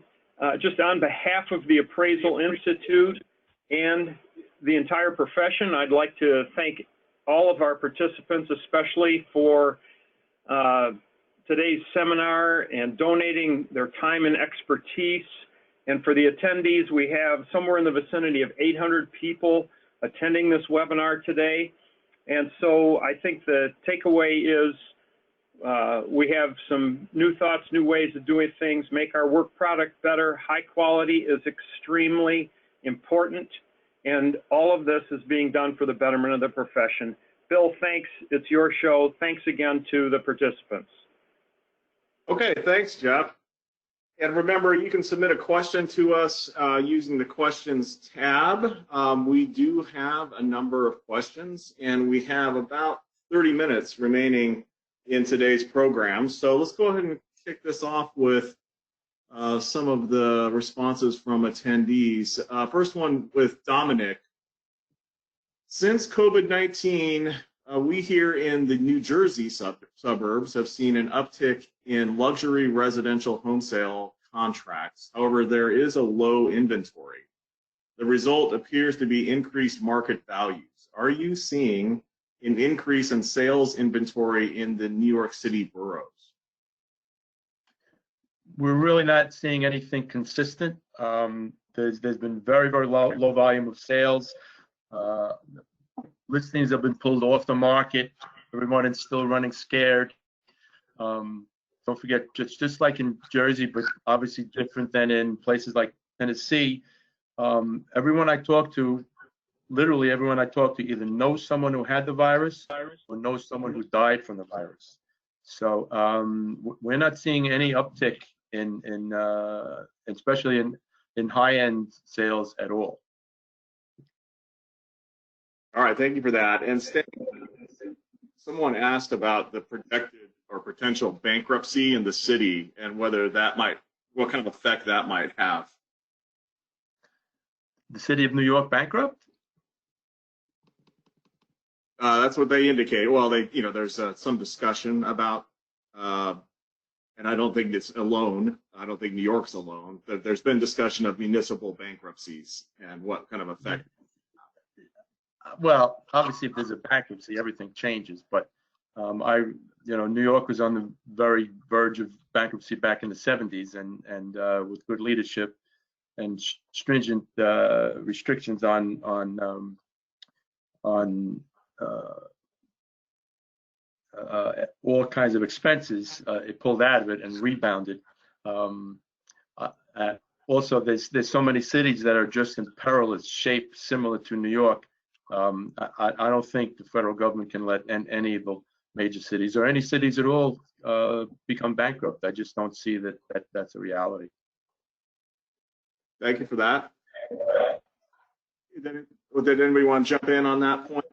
Speaker 2: just on behalf of the Appraisal Institute and the entire profession, I'd like to thank all of our participants, especially for today's seminar and donating their time and expertise. And for the attendees, we have somewhere in the vicinity of 800 people attending this webinar today. And so I think the takeaway is we have some new thoughts, new ways of doing things, make our work product better. High quality is extremely important, and all of this is being done for the betterment of the profession. Bill, thanks. It's your show. Thanks again to the participants.
Speaker 1: Okay, thanks, Jeff. And remember, you can submit a question to us using the questions tab. We do have a number of questions, and we have about 30 minutes remaining in today's program. So let's go ahead and kick this off with some of the responses from attendees. First one with Dominic. Since COVID-19, we here in the New Jersey suburbs have seen an uptick in luxury residential home sale contracts. However, there is a low inventory. The result appears to be increased market values. Are you seeing an increase in sales inventory in the New York City boroughs?
Speaker 3: We're really not seeing anything consistent. There's been very, very low volume of sales. Listings have been pulled off the market. Everyone is still running scared. So don't forget, just like in Jersey, but obviously different than in places like Tennessee, everyone I talk to, literally everyone I talk to, either knows someone who had the virus or knows someone who died from the virus. So we're not seeing any uptick in especially in high-end sales at all.
Speaker 1: All right, thank you for that. And someone asked about the projected or potential bankruptcy in the city and whether that what kind of effect that might have.
Speaker 3: The city of New York bankrupt?
Speaker 1: That's what they indicate. Well, there's some discussion about, and I don't think it's alone. I don't think New York's alone. There's been discussion of municipal bankruptcies and what kind of effect.
Speaker 3: Well, obviously, if there's a bankruptcy, everything changes. But New York was on the very verge of bankruptcy back in the 70s, and with good leadership and stringent restrictions on all kinds of expenses, it pulled out of it and rebounded. Also, there's so many cities that are just in perilous shape, similar to New York. I don't think the federal government can let any of the major cities or any cities at all become bankrupt. I just don't see that's a reality.
Speaker 1: Thank you for that. Did anybody want to jump in on that point?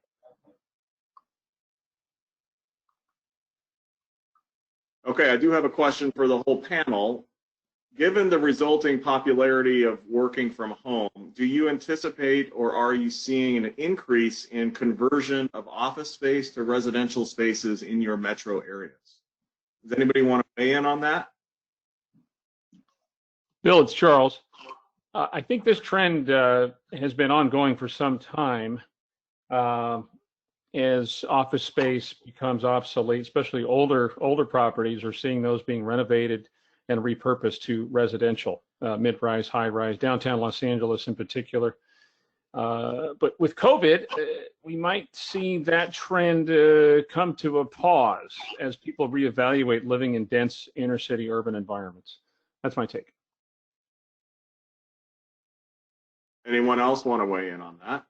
Speaker 1: Okay, I do have a question for the whole panel. Given the resulting popularity of working from home, do you anticipate or are you seeing an increase in conversion of office space to residential spaces in your metro areas? Does anybody want to weigh in on that?
Speaker 4: Bill, it's Charles. I think this trend has been ongoing for some time as office space becomes obsolete, especially older properties are seeing those being renovated and repurposed to residential, mid-rise, high-rise, downtown Los Angeles in particular. But with COVID, we might see that trend come to a pause as people reevaluate living in dense inner-city urban environments. That's my take.
Speaker 1: Anyone else want to weigh in on that?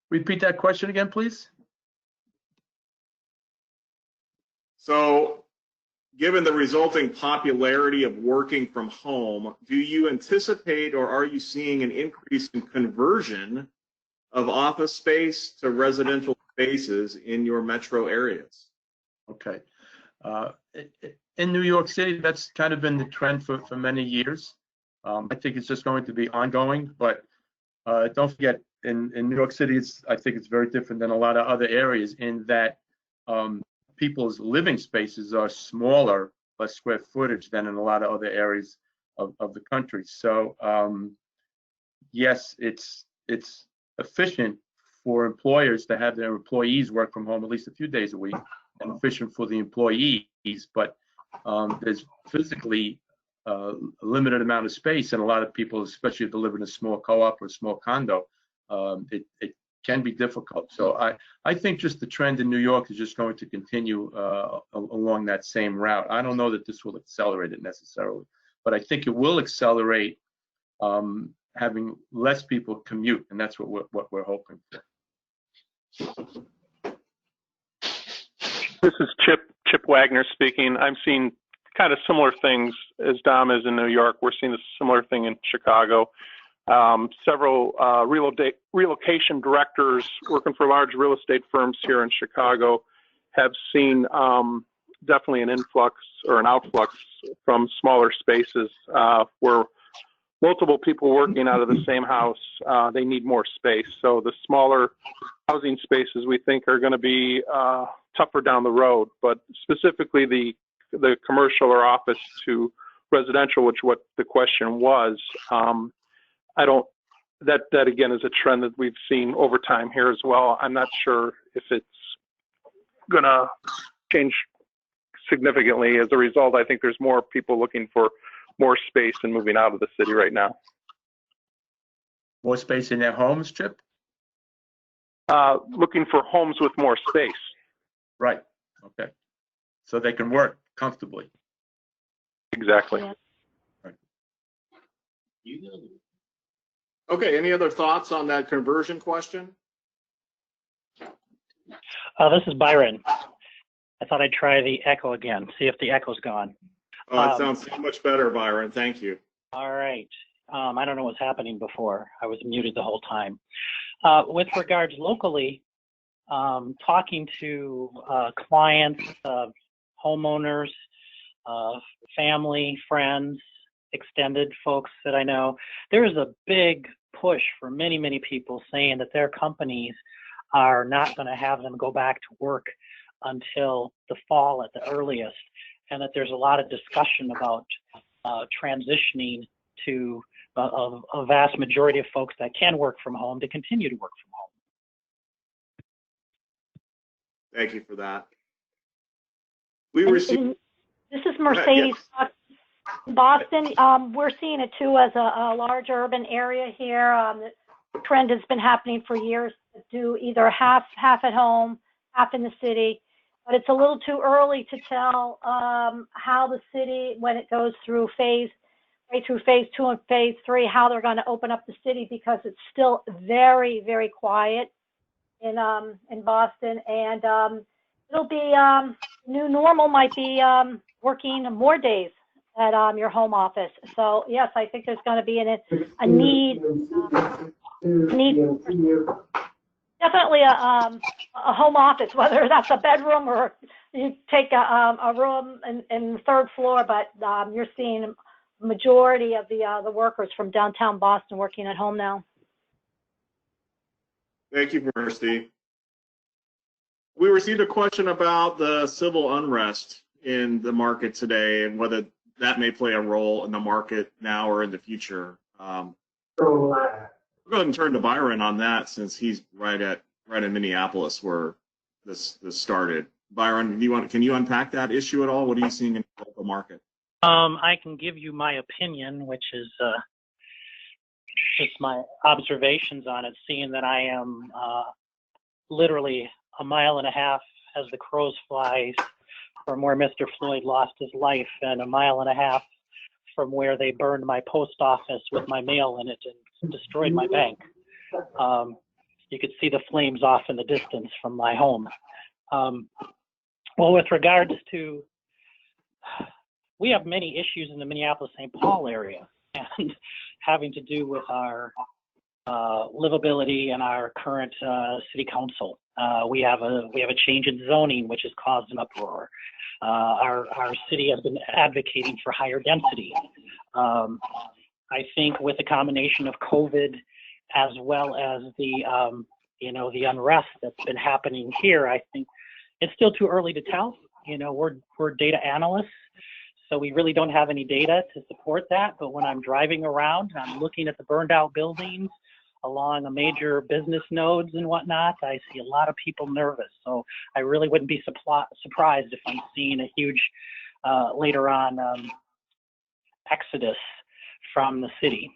Speaker 3: Repeat that question again, please.
Speaker 1: So, given the resulting popularity of working from home, do you anticipate or are you seeing an increase in conversion of office space to residential spaces in your metro areas?
Speaker 3: Okay. In New York City, that's kind of been the trend for many years. I think it's just going to be ongoing, but don't forget, in New York City, I think it's very different than a lot of other areas in that people's living spaces are smaller, less square footage than in a lot of other areas of the country. So yes, it's efficient for employers to have their employees work from home at least a few days a week, and efficient for the employees, but there's physically a limited amount of space, and a lot of people, especially if they live in a small co-op or a small condo, it can be difficult. So I think just the trend in New York is just going to continue along that same route. I don't know that this will accelerate it necessarily, but I think it will accelerate having less people commute, and that's what we're hoping for.
Speaker 5: This is Chip Wagner speaking. I'm seeing kind of similar things as Dom is in New York. We're seeing a similar thing in Chicago. Several relocation directors working for large real estate firms here in Chicago have seen definitely an influx or an outflux from smaller spaces where multiple people working out of the same house, they need more space. So the smaller housing spaces we think are going to be tougher down the road, but specifically the commercial or office to residential, which what the question was, that again is a trend that we've seen over time here as well. I'm not sure if it's gonna change significantly as a result. I think there's more people looking for more space and moving out of the city right now.
Speaker 3: More space in their homes, Chip?
Speaker 5: Looking for homes with more space.
Speaker 3: Right, okay. So they can work comfortably.
Speaker 5: Exactly.
Speaker 1: Okay, any other thoughts on that conversion question?
Speaker 10: This is Byron. I thought I'd try the echo again, see if the echo's gone.
Speaker 1: Oh, it sounds so much better, Byron. Thank you.
Speaker 10: All right. I don't know what's happening before. I was muted the whole time. With regards locally, talking to clients, homeowners, family, friends, extended folks that I know, there is a big push for many, many people saying that their companies are not going to have them go back to work until the fall at the earliest, and that there's a lot of discussion about transitioning to a vast majority of folks that can work from home to continue to work from home.
Speaker 1: Thank you for that. We received.
Speaker 13: This is Mercedes. Boston, we're seeing it too as a large urban area here. The trend has been happening for years to do either half at home, half in the city. But it's a little too early to tell how the city, when it goes through phase 2 and phase 3, how they're going to open up the city, because it's still very, very quiet in Boston. And it'll be new normal might be working more days at your home office. So yes, I think there's going to be a need. Definitely a home office, whether that's a bedroom or you take a room in the third floor, but you're seeing a majority of the workers from downtown Boston working at home now.
Speaker 1: Thank you, Mercy. We received a question about the civil unrest in the market today and whether that may play a role in the market now or in the future. We'll go ahead and turn to Byron on that, since he's right in Minneapolis where this started. Byron, can you unpack that issue at all? What are you seeing in the local market?
Speaker 10: I can give you my opinion, which is just my observations on it, seeing that I am literally a mile and a half as the crows flies from where Mr. Floyd lost his life, and a mile and a half from where they burned my post office with my mail in it and destroyed my bank. You could see the flames off in the distance from my home. Well, with regards to, we have many issues in the Minneapolis-St. Paul area, and having to do with our livability and our current city council. We have a change in zoning, which has caused an uproar. Our city has been advocating for higher density. I think with the combination of COVID as well as the unrest that's been happening here, I think it's still too early to tell. We're data analysts, so we really don't have any data to support that. But when I'm driving around and I'm looking at the burned out buildings along a major business nodes and whatnot, I see a lot of people nervous. So I really wouldn't be surprised if I'm seeing a huge, later on, exodus from the city.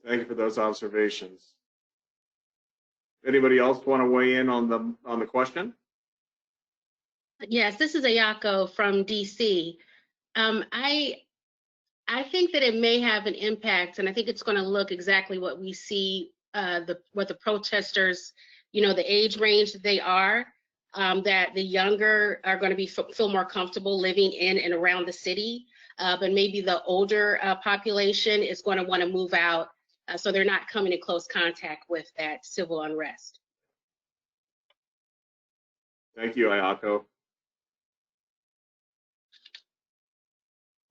Speaker 1: Thank you for those observations. Anybody else want to weigh in on the question?
Speaker 8: Yes, this is Ayako from DC. I think that it may have an impact, and I think it's going to look exactly what we see, what the protesters, the age range that they are, that the younger are going to feel more comfortable living in and around the city, but maybe the older population is going to want to move out, so they're not coming in close contact with that civil unrest.
Speaker 1: Thank you, Ayako.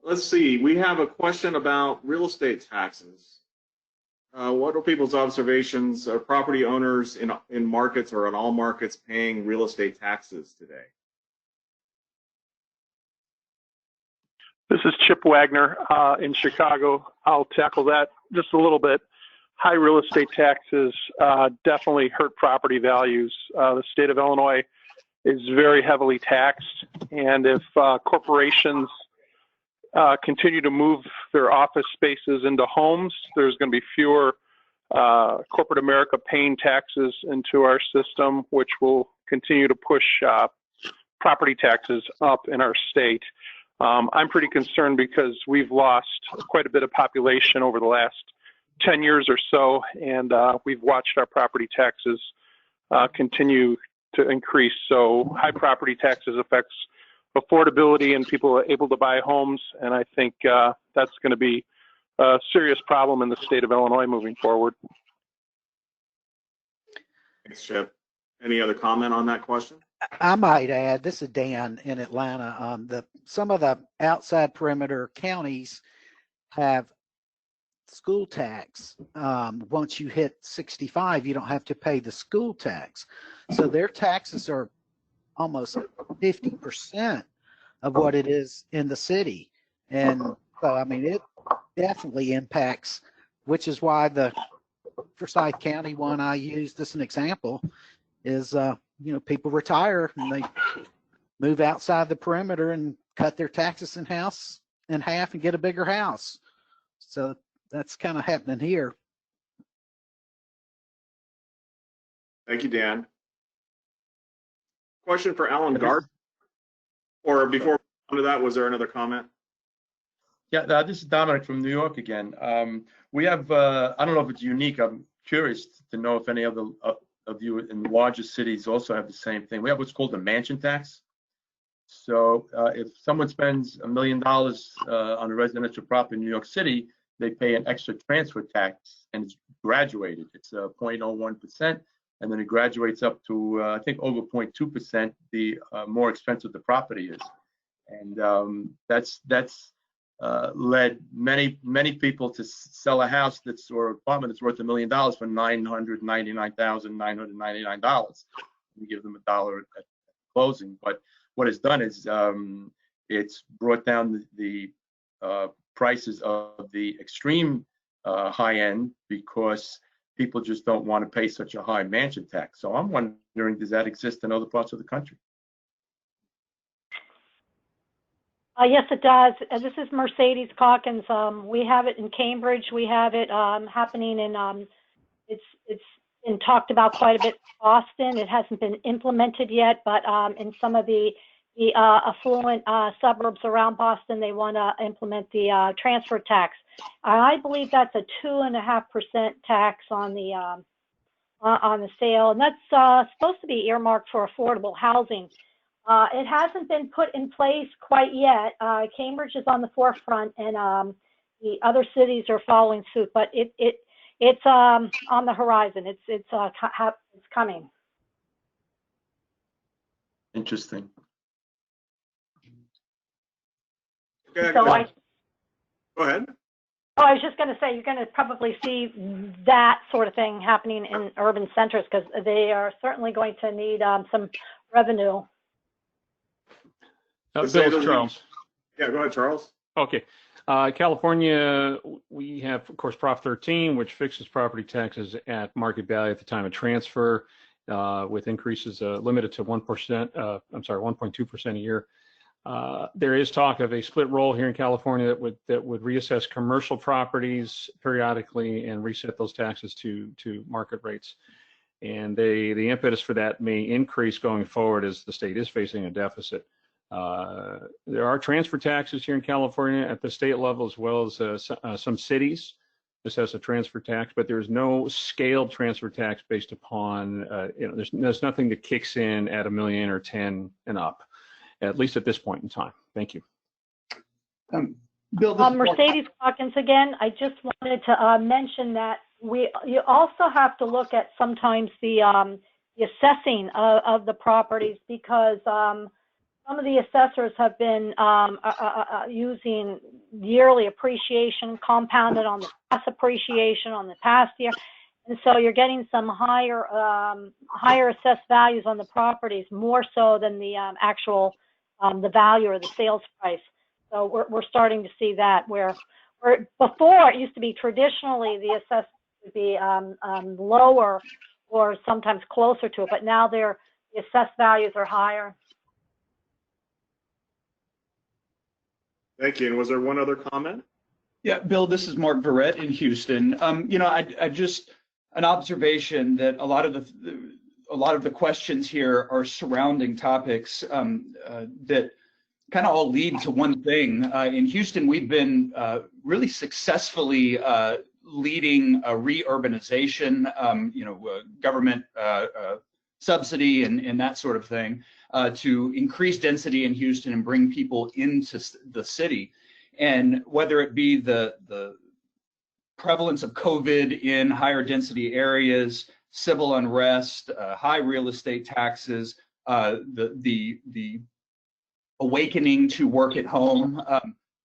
Speaker 1: Let's see, we have a question about real estate taxes. What are people's observations? Are property owners in markets or in all markets paying real estate taxes today?
Speaker 5: This is Chip Wagner in Chicago. I'll tackle that just a little bit. High real estate taxes definitely hurt property values. The state of Illinois is very heavily taxed, and if corporations continue to move their office spaces into homes, there's going to be fewer corporate America paying taxes into our system, which will continue to push property taxes up in our state. I'm pretty concerned because we've lost quite a bit of population over the last 10 years or so, and we've watched our property taxes continue to increase. So high property taxes affects affordability and people are able to buy homes, and I think that's going to be a serious problem in the state of Illinois moving forward.
Speaker 1: Thanks, Chip. Any other comment on that question?
Speaker 12: I might add, this is Dan in Atlanta. Some of the outside perimeter counties have school tax. Once you hit 65, you don't have to pay the school tax. So their taxes are almost 50% of what it is in the city. And so, I mean, it definitely impacts, which is why the Forsyth County one I used as an example is, you know, people retire and they move outside the perimeter and cut their taxes in half and get a bigger house. So that's kind of happening here.
Speaker 1: Thank you, Dan. Question for Alan Gard. Or before we come to that, was there another comment?
Speaker 3: Yeah, this is Dominic from New York again. We have, I don't know if it's unique. I'm curious to know if any other of you in the largest cities also have the same thing. We have what's called the mansion tax. So if someone spends $1 million on a residential property in New York City, they pay an extra transfer tax, and it's graduated. It's 0.01%, and then it graduates up to I think over 0.2% the more expensive the property is, and that's led many people to sell a house or apartment that's worth $1 million for $999,999. You give them $1 at closing, but what it's done is it's brought down the prices of the extreme high end because people just don't want to pay such a high mansion tax. So I'm wondering, does that exist in other parts of the country?
Speaker 13: Yes, it does. This is Mercedes Calkins. We have it in Cambridge. We have it happening in, it's been talked about quite a bit in Boston. It hasn't been implemented yet, but in some of the affluent suburbs around Boston, they want to implement the transfer tax. I believe that's a 2.5% tax on the sale, and that's supposed to be earmarked for affordable housing. It hasn't been put in place quite yet. Cambridge is on the forefront, and the other cities are following suit. But it's on the horizon. It's coming.
Speaker 3: Interesting.
Speaker 1: Okay,
Speaker 13: So
Speaker 1: go ahead.
Speaker 13: Oh, I was just going to say, you're going to probably see that sort of thing happening in urban centers because they are certainly going to need some revenue.
Speaker 4: Bill, Charles.
Speaker 1: Yeah, go ahead, Charles.
Speaker 4: Okay. California, we have, of course, Prop 13, which fixes property taxes at market value at the time of transfer, with increases limited to 1.2% a year. There is talk of a split roll here in California that would reassess commercial properties periodically and reset those taxes to market rates. And the impetus for that may increase going forward as the state is facing a deficit. There are transfer taxes here in California at the state level, as well as some cities assess a transfer tax, but there's no scaled transfer tax based upon, there's nothing that kicks in at $1 million or 10 and up, at least at this point in time. Thank you.
Speaker 7: Bill,
Speaker 13: Mercedes Calkins again. I just wanted to mention that you also have to look at sometimes the assessing of the properties because some of the assessors have been using yearly appreciation compounded on the past appreciation on the past year. And so you're getting some higher assessed values on the properties, more so than the actual, the value or the sales price. So we're starting to see that where before it used to be traditionally the assessment would be lower or sometimes closer to it, but now the assessed values are higher.
Speaker 1: Thank you. And was there one other comment?
Speaker 7: Yeah, Bill, this is Mark Barrett in Houston. I just an observation that a lot a lot of the questions here are surrounding topics that kind of all lead to one thing. In Houston, we've been really successfully leading a reurbanization, government subsidy and that sort of thing to increase density in Houston and bring people into the city. And whether it be the prevalence of COVID in higher density areas, civil unrest, high real estate taxes, the awakening to work at home,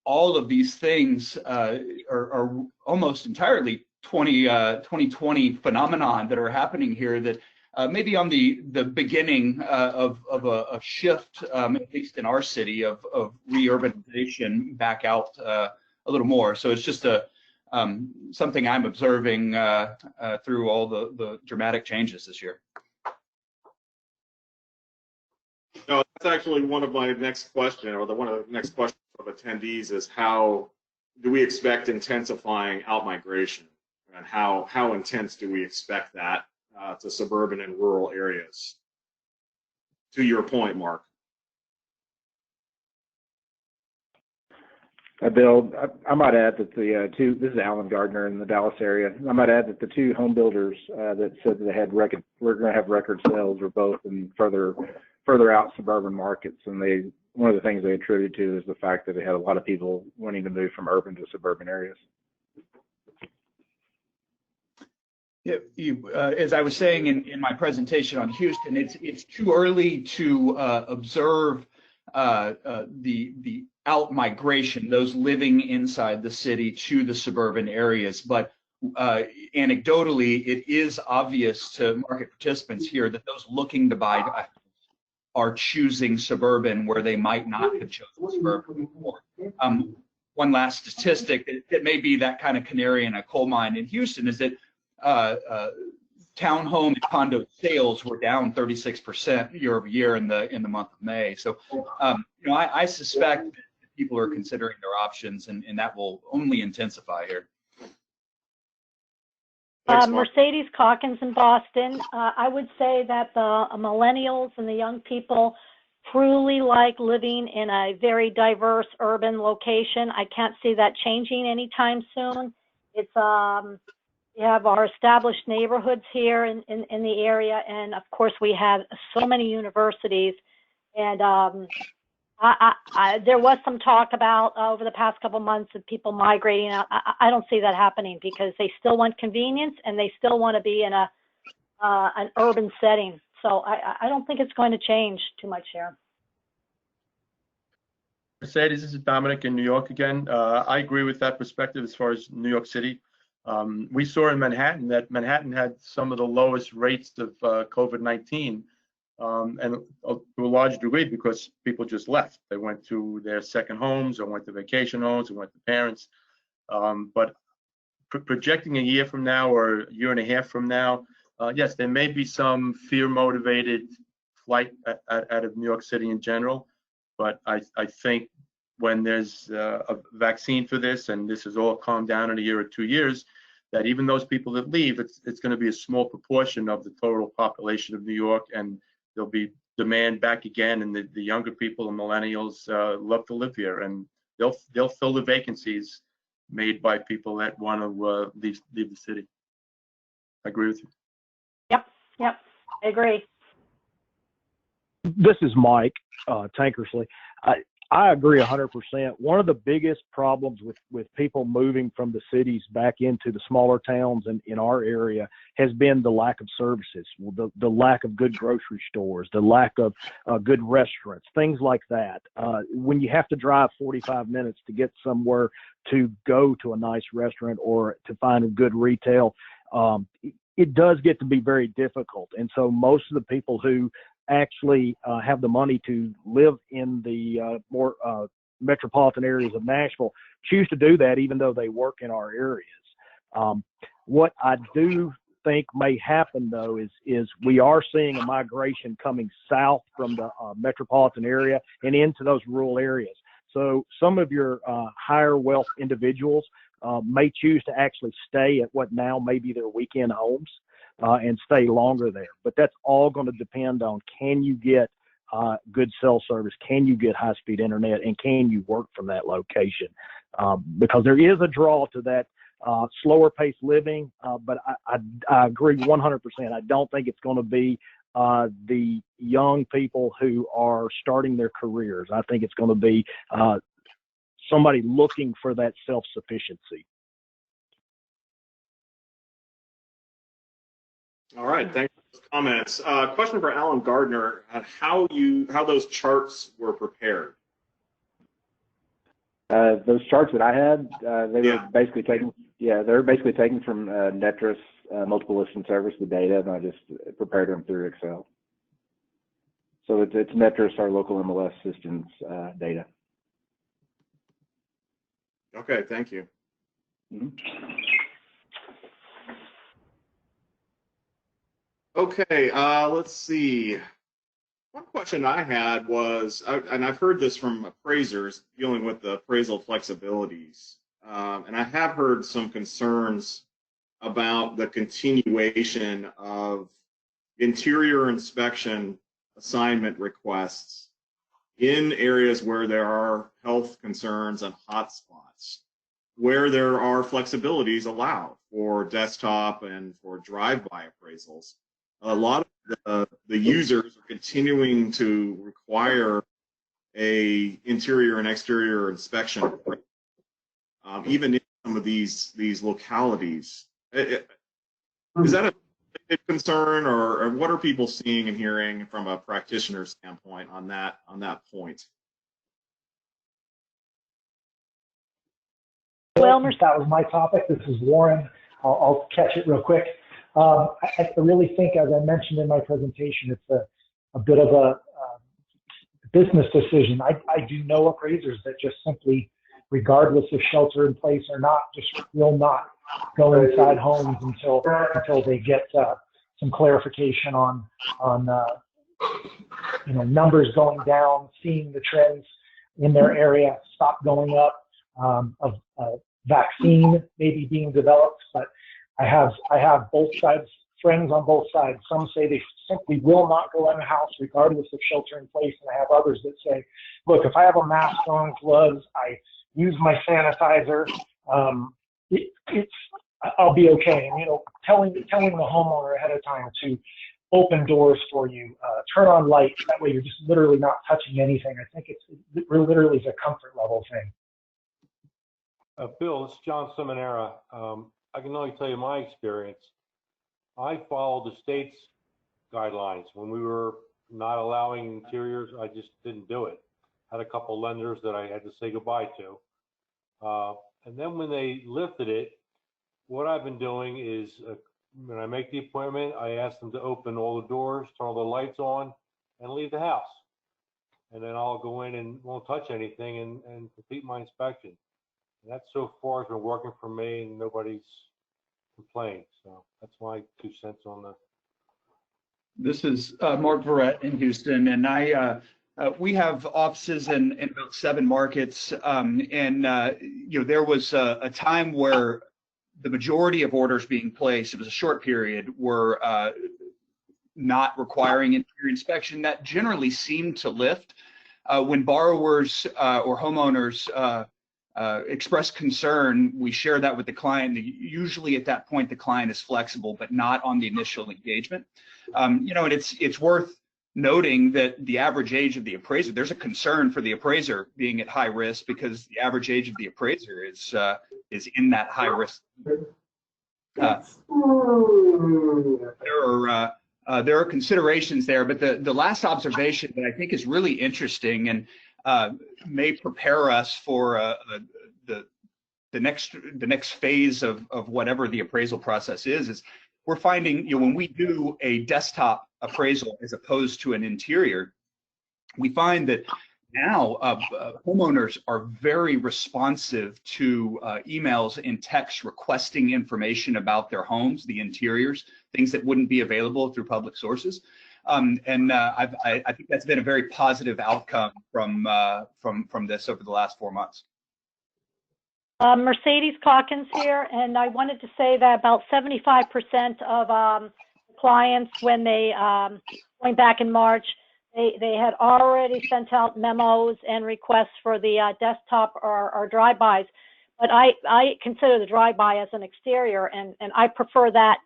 Speaker 7: all of these things are almost entirely 2020 phenomenon that are happening here that maybe on the beginning of a shift, at least in our city, of reurbanization back out a little more. So it's just something I'm observing through all the dramatic changes this year.
Speaker 1: No, that's actually one of my next question, or one of the next questions of attendees is how do we expect intensifying outmigration, and how intense do we expect that to suburban and rural areas? To your point, Mark.
Speaker 6: Bill, I might add that this is Alan Gardner in the Dallas area. I might add that the two home builders that said that they had we're going to have record sales were both in further out suburban markets, and one of the things they attribute to is the fact that they had a lot of people wanting to move from urban to suburban areas.
Speaker 7: As I was saying in my presentation on Houston, it's too early to observe the out migration, those living inside the city to the suburban areas. But anecdotally, it is obvious to market participants here that those looking to buy are choosing suburban where they might not have chosen suburban before. One last statistic that may be that kind of canary in a coal mine in Houston is that townhome and condo sales were down 36% year over year in the month of May. So, I suspect that people are considering their options, and that will only intensify here.
Speaker 13: Mercedes Calkins in Boston. I would say that the millennials and the young people truly like living in a very diverse urban location. I can't see that changing anytime soon. It's we have our established neighborhoods here in the area, and of course we have so many universities. And there was some talk about over the past couple months of people migrating out. I don't see that happening because they still want convenience and they still want to be in an urban setting. So I don't think it's going to change too much here.
Speaker 3: Mercedes, this is Dominic in New York again. I agree with that perspective as far as New York City. We saw in Manhattan that Manhattan had some of the lowest rates of COVID-19, and to a large degree because people just left. They went to their second homes, or went to vacation homes, or went to parents. But projecting a year from now or a year and a half from now, yes, there may be some fear-motivated flight out of New York City in general. But I think when there's a vaccine for this, and this is all calmed down in a year or 2 years, that even those people that leave, it's going to be a small proportion of the total population of New York, and there'll be demand back again, and the younger people and millennials love to live here, and they'll fill the vacancies made by people that want to leave the city. I agree with you.
Speaker 13: Yep, I agree.
Speaker 14: This is Mike Tankersley. I agree 100%. One of the biggest problems with people moving from the cities back into the smaller towns in our area has been the lack of services, the lack of good grocery stores, the lack of good restaurants, things like that. When you have to drive 45 minutes to get somewhere to go to a nice restaurant or to find a good retail, it does get to be very difficult. And so most of the people who actually have the money to live in the more metropolitan areas of Nashville choose to do that even though they work in our areas. What I do think may happen though is we are seeing a migration coming south from the metropolitan area and into those rural areas. So some of your higher wealth individuals may choose to actually stay at what now may be their weekend homes.
Speaker 15: and stay longer there. But that's all going to depend on, can you get good cell service, can you get high-speed internet, and can you work from that location? Because there is a draw to that slower paced living, but I agree 100%. I don't think it's going to be the young people who are starting their careers. I think it's going to be somebody looking for that self-sufficiency.
Speaker 1: All right, thanks for those comments. Question for Alan Gardner: how those charts were prepared?
Speaker 6: Those charts that I had, they were basically taken. Yeah, they were basically taken from Netris multiple listing service, the data, and I just prepared them through Excel. So it's Netris, our local MLS systems data.
Speaker 1: Okay, thank you.
Speaker 6: Mm-hmm.
Speaker 1: Okay, let's see. One question I had was, and I've heard this from appraisers dealing with the appraisal flexibilities, and I have heard some concerns about the continuation of interior inspection assignment requests in areas where there are health concerns and hotspots, where there are flexibilities allowed for desktop and for drive-by appraisals. A lot of the users are continuing to require a interior and exterior inspection, even in some of these localities. Is that a concern, or what are people seeing and hearing from a practitioner standpoint on that point?
Speaker 14: Well, that was my topic. This is Warren. I'll catch it real quick. I really think, as I mentioned in my presentation, it's a bit of a business decision. I do know appraisers that just simply, regardless of shelter in place or not, just will not go inside homes until they get some clarification on numbers going down, seeing the trends in their area stop going up, of vaccine maybe being developed. But I have both sides, friends on both sides. Some say they simply will not go in the house regardless of shelter in place, and I have others that say, look, if I have a mask on, gloves, I use my sanitizer, I'll be okay. And telling the homeowner ahead of time to open doors for you, turn on lights, that way you're just literally not touching anything. I think it literally is a comfort level thing.
Speaker 11: Bill, it's John Simonera. I can only tell you my experience. I followed the state's guidelines. When we were not allowing interiors, I just didn't do it. Had a couple lenders that I had to say goodbye to. And then when they lifted it, what I've been doing is when I make the appointment, I ask them to open all the doors, turn all the lights on, and leave the house. And then I'll go in and won't touch anything and complete my inspection. And that so far has been working for me, and nobody's complained. So that's my 2 cents on that.
Speaker 7: This is Mark Barrett in Houston, and we have offices in about 7 markets, and there was a time where the majority of orders being placed, it was a short period, were not requiring interior inspection. That generally seemed to lift when borrowers or homeowners express concern. We share that with the client. Usually at that point, the client is flexible, but not on the initial engagement. And it's worth noting that the average age of the appraiser, there's a concern for the appraiser being at high risk because the average age of the appraiser is in that high risk. There are considerations there, but the last observation that I think is really interesting and may prepare us for the next phase of whatever the appraisal process is we're finding, when we do a desktop appraisal as opposed to an interior, we find that now homeowners are very responsive to emails and texts requesting information about their homes, the interiors, things that wouldn't be available through public sources. I think that's been a very positive outcome from this over the last 4 months.
Speaker 13: Mercedes Calkins here, and I wanted to say that about 75% of clients when they, going back in March, they had already sent out memos and requests for the desktop or drive-bys. But I consider the drive-by as an exterior, and I prefer that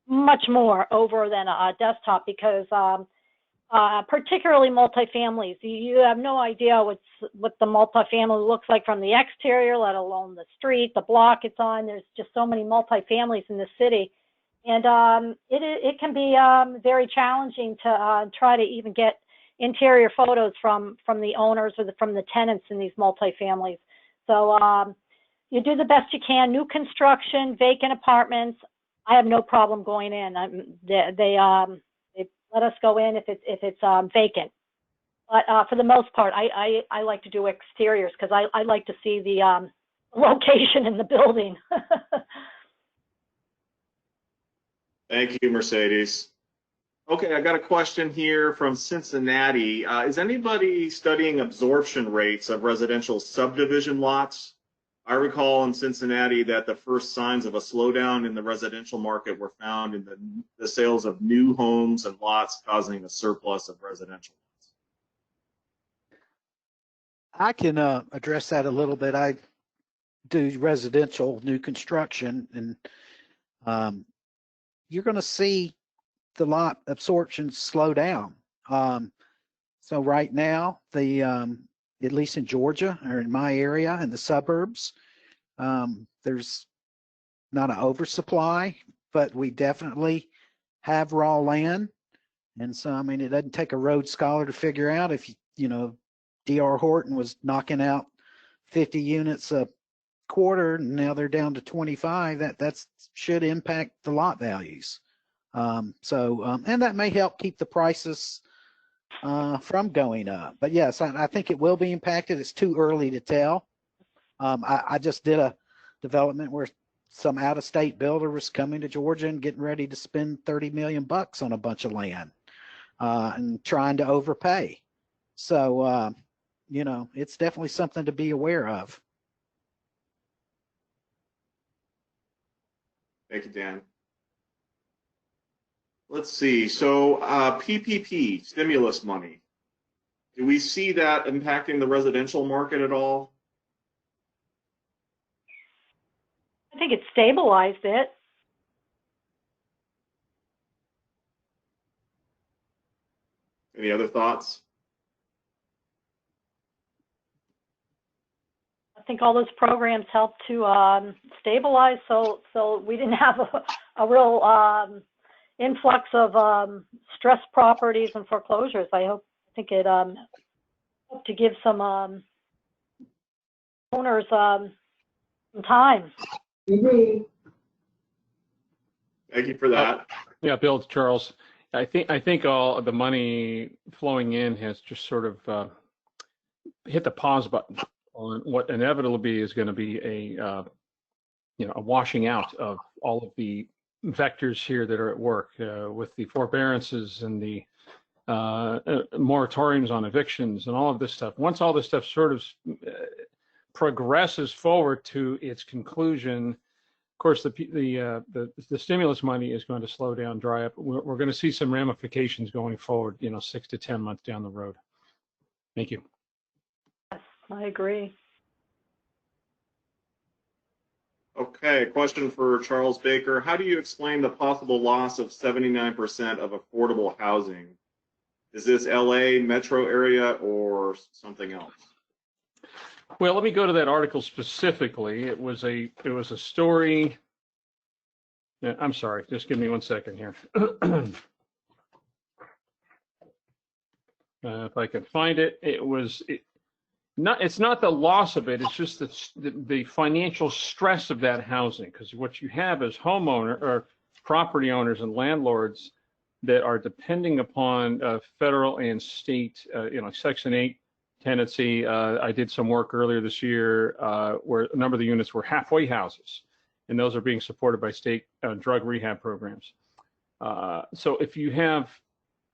Speaker 13: much more over than a desktop because particularly multifamilies, you have no idea what the multifamily looks like from the exterior, let alone the street, the block it's on. There's just so many multifamilies in the city. And it can be very challenging to try to even get interior photos from the owners or from the tenants in these multifamilies. So you do the best you can. New construction, vacant apartments, I have no problem going in. They let us go in if it's vacant. But for the most part, I like to do exteriors because I like to see the location in the building.
Speaker 1: Thank you, Mercedes. Okay, I got a question here from Cincinnati. Is anybody studying absorption rates of residential subdivision lots? I recall in Cincinnati that the first signs of a slowdown in the residential market were found in the sales of new homes and lots, causing a surplus of residential lots.
Speaker 12: I can address that a little bit. I do residential new construction, and you're going to see the lot absorption slow down. So right now, at least in Georgia or in my area in the suburbs, there's not an oversupply, but we definitely have raw land. And so, I mean, it doesn't take a Rhodes Scholar to figure out if, D.R. Horton was knocking out 50 units a quarter, and now they're down to 25, that should impact the lot values. And that may help keep the prices from going up. But yes, I think it will be impacted. It's too early to tell. I just did a development where some out-of-state builder was coming to Georgia and getting ready to spend $30 million on a bunch of land and trying to overpay. So, it's definitely something to be aware of.
Speaker 1: Thank you, Dan. Let's see. So PPP, stimulus money. Do we see that impacting the residential market at all?
Speaker 13: I think it stabilized it.
Speaker 1: Any other thoughts?
Speaker 13: I think all those programs helped to stabilize, so we didn't have a real influx of stressed properties and foreclosures. I think it helped to give some owners some time.
Speaker 1: Thank you for that.
Speaker 4: Yeah, Bill, it's Charles. I think all of the money flowing in has just sort of hit the pause button on what inevitably is going to be a washing out of all of the vectors here that are at work with the forbearances and the moratoriums on evictions and all of this stuff. Once all this stuff sort of progresses forward to its conclusion, of course, the stimulus money is going to slow down, dry up. We're going to see some ramifications going forward, 6 to 10 months down the road. Thank you.
Speaker 13: Yes, I agree.
Speaker 1: Okay, question for Charles Baker. How do you explain the possible loss of 79% of affordable housing? Is this LA metro area or something else?
Speaker 4: Well, let me go to that article specifically. It was a story. I'm sorry, just give me 1 second here. If I can find it, it's not the loss of it. It's just the financial stress of that housing. Because what you have is homeowner or property owners and landlords that are depending upon federal and state, Section 8 tenancy. I did some work earlier this year where a number of the units were halfway houses, and those are being supported by state drug rehab programs. So if you have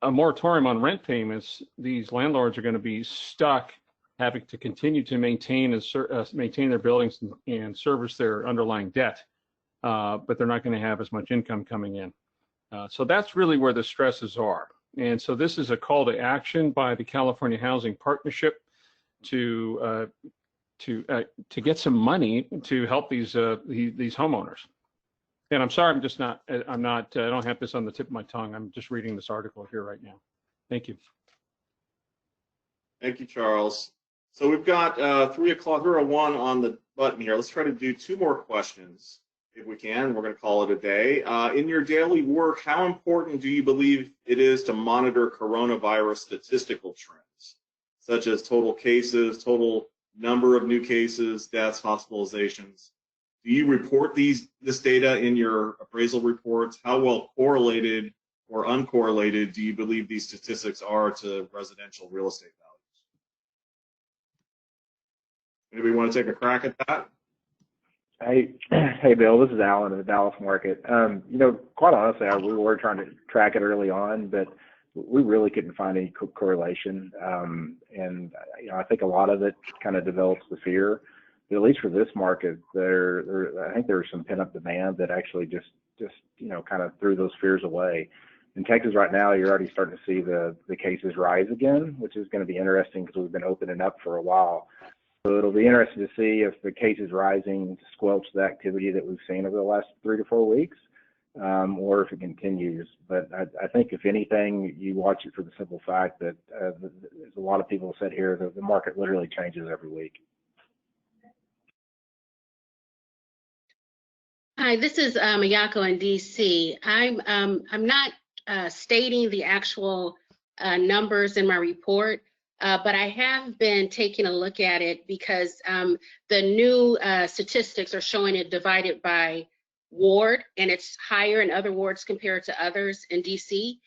Speaker 4: a moratorium on rent payments, these landlords are going to be stuck having to continue to maintain their buildings and service their underlying debt, but they're not going to have as much income coming in. So that's really where the stresses are. And so this is a call to action by the California Housing Partnership to get some money to help these homeowners. And I'm sorry, I don't have this on the tip of my tongue. I'm just reading this article here right now. Thank you.
Speaker 1: Thank you, Charles. So we've got 3 o'clock, 3:01 on the button here. Let's try to do 2 more questions if we can. We're going to call it a day. In your daily work, how important do you believe it is to monitor coronavirus statistical trends, such as total cases, total number of new cases, deaths, hospitalizations? Do you report this data in your appraisal reports? How well correlated or uncorrelated do you believe these statistics are to residential real estate values? Anybody want to take a crack at that?
Speaker 6: Hey, Bill, this is Alan of the Dallas market. Quite honestly, we were trying to track it early on, but we really couldn't find any correlation. I think a lot of it kind of develops the fear. But at least for this market, I think there's some pent-up demand that actually just kind of threw those fears away. In Texas right now, you're already starting to see the cases rise again, which is going to be interesting because we've been opening up for a while. So it'll be interesting to see if the cases rising squelch the activity that we've seen over the last 3 to 4 weeks, or if it continues. But I think if anything, you watch it for the simple fact that there's a lot of people said here that the market literally changes every week.
Speaker 8: Hi, this is Miyako in DC. I'm not stating the actual numbers in my report, but I have been taking a look at it because the new statistics are showing it divided by ward, and it's higher in other wards compared to others in DC.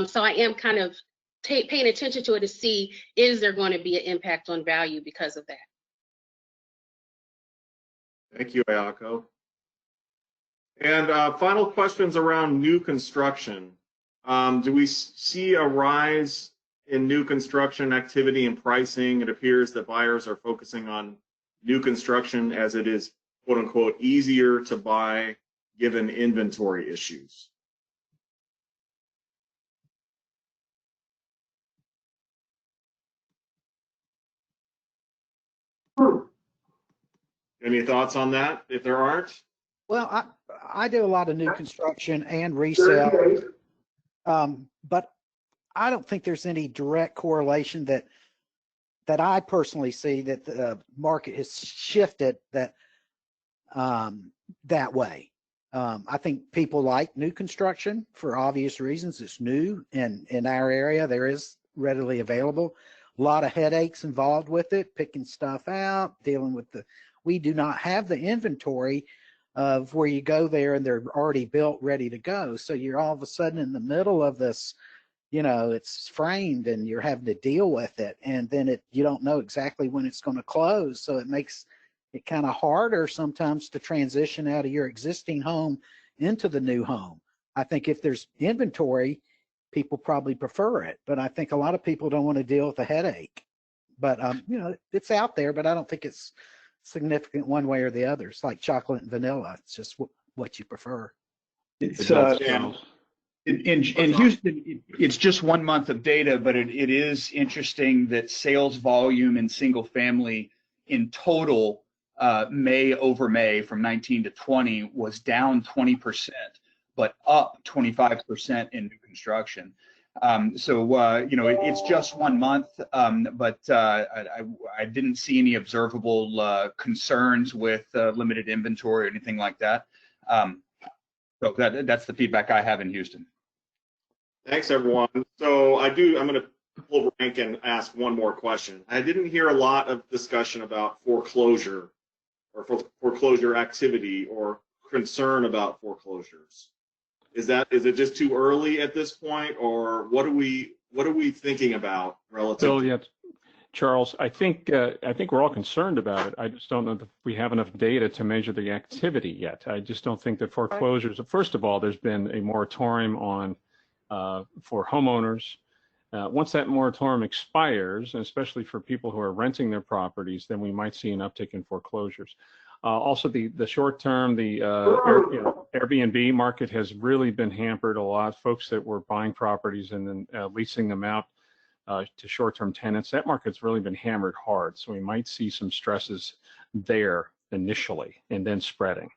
Speaker 8: So I am kind of paying attention to it to see, is there going to be an impact on value because of that?
Speaker 1: Thank you, Ayako. And final questions around new construction. Do we see a rise in new construction activity and pricing? It appears that buyers are focusing on new construction as it is, quote unquote, easier to buy given inventory issues. Any thoughts on that, if there aren't?
Speaker 12: Well, I do a lot of new construction and resale, but I don't think there's any direct correlation that I personally see that the market has shifted that way. I think people like new construction for obvious reasons. It's new, and in our area, there is readily available. A lot of headaches involved with it, picking stuff out, dealing with we do not have the inventory of where you go there and they're already built, ready to go. So you're all of a sudden in the middle of this, it's framed and you're having to deal with it. And then you don't know exactly when it's going to close. So it makes it kind of harder sometimes to transition out of your existing home into the new home. I think if there's inventory, people probably prefer it, but I think a lot of people don't want to deal with the headache. But, it's out there, but I don't think it's significant one way or the other. It's like chocolate and vanilla. It's just what you prefer.
Speaker 7: It's in Houston, it's just 1 month of data, but it is interesting that sales volume in single family in total May over May from 19 to 20 was down 20%, but up 25% in new construction. It's just 1 month, but I didn't see any observable concerns with limited inventory or anything like that. So that's the feedback I have in Houston.
Speaker 1: Thanks, everyone. So I'm going to pull rank and ask one more question. I didn't hear a lot of discussion about foreclosure or foreclosure activity or concern about foreclosures. Is it just too early at this point, or what are we thinking about relative?
Speaker 4: Bill, yeah, Charles, I think we're all concerned about it. I just don't know that we have enough data to measure the activity yet. I just don't think that foreclosures. First of all, there's been a moratorium on for homeowners. Once that moratorium expires, and especially for people who are renting their properties, then we might see an uptick in foreclosures. Also, the short term, the Airbnb market has really been hampered a lot. Folks that were buying properties and then leasing them out to short-term tenants, that market's really been hammered hard. So we might see some stresses there initially and then spreading.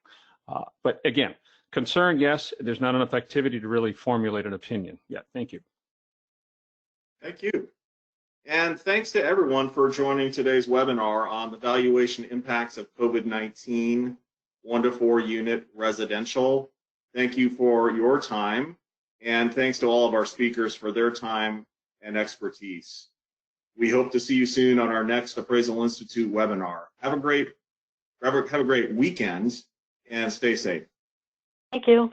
Speaker 4: But again, concern, yes, there's not enough activity to really formulate an opinion yet. Thank you.
Speaker 1: Thank you. And thanks to everyone for joining today's webinar on the valuation impacts of COVID-19 1 to 4 unit residential. Thank you for your time, and thanks to all of our speakers for their time and expertise. We hope to see you soon on our next Appraisal Institute webinar. Have a great weekend and stay safe.
Speaker 13: Thank you.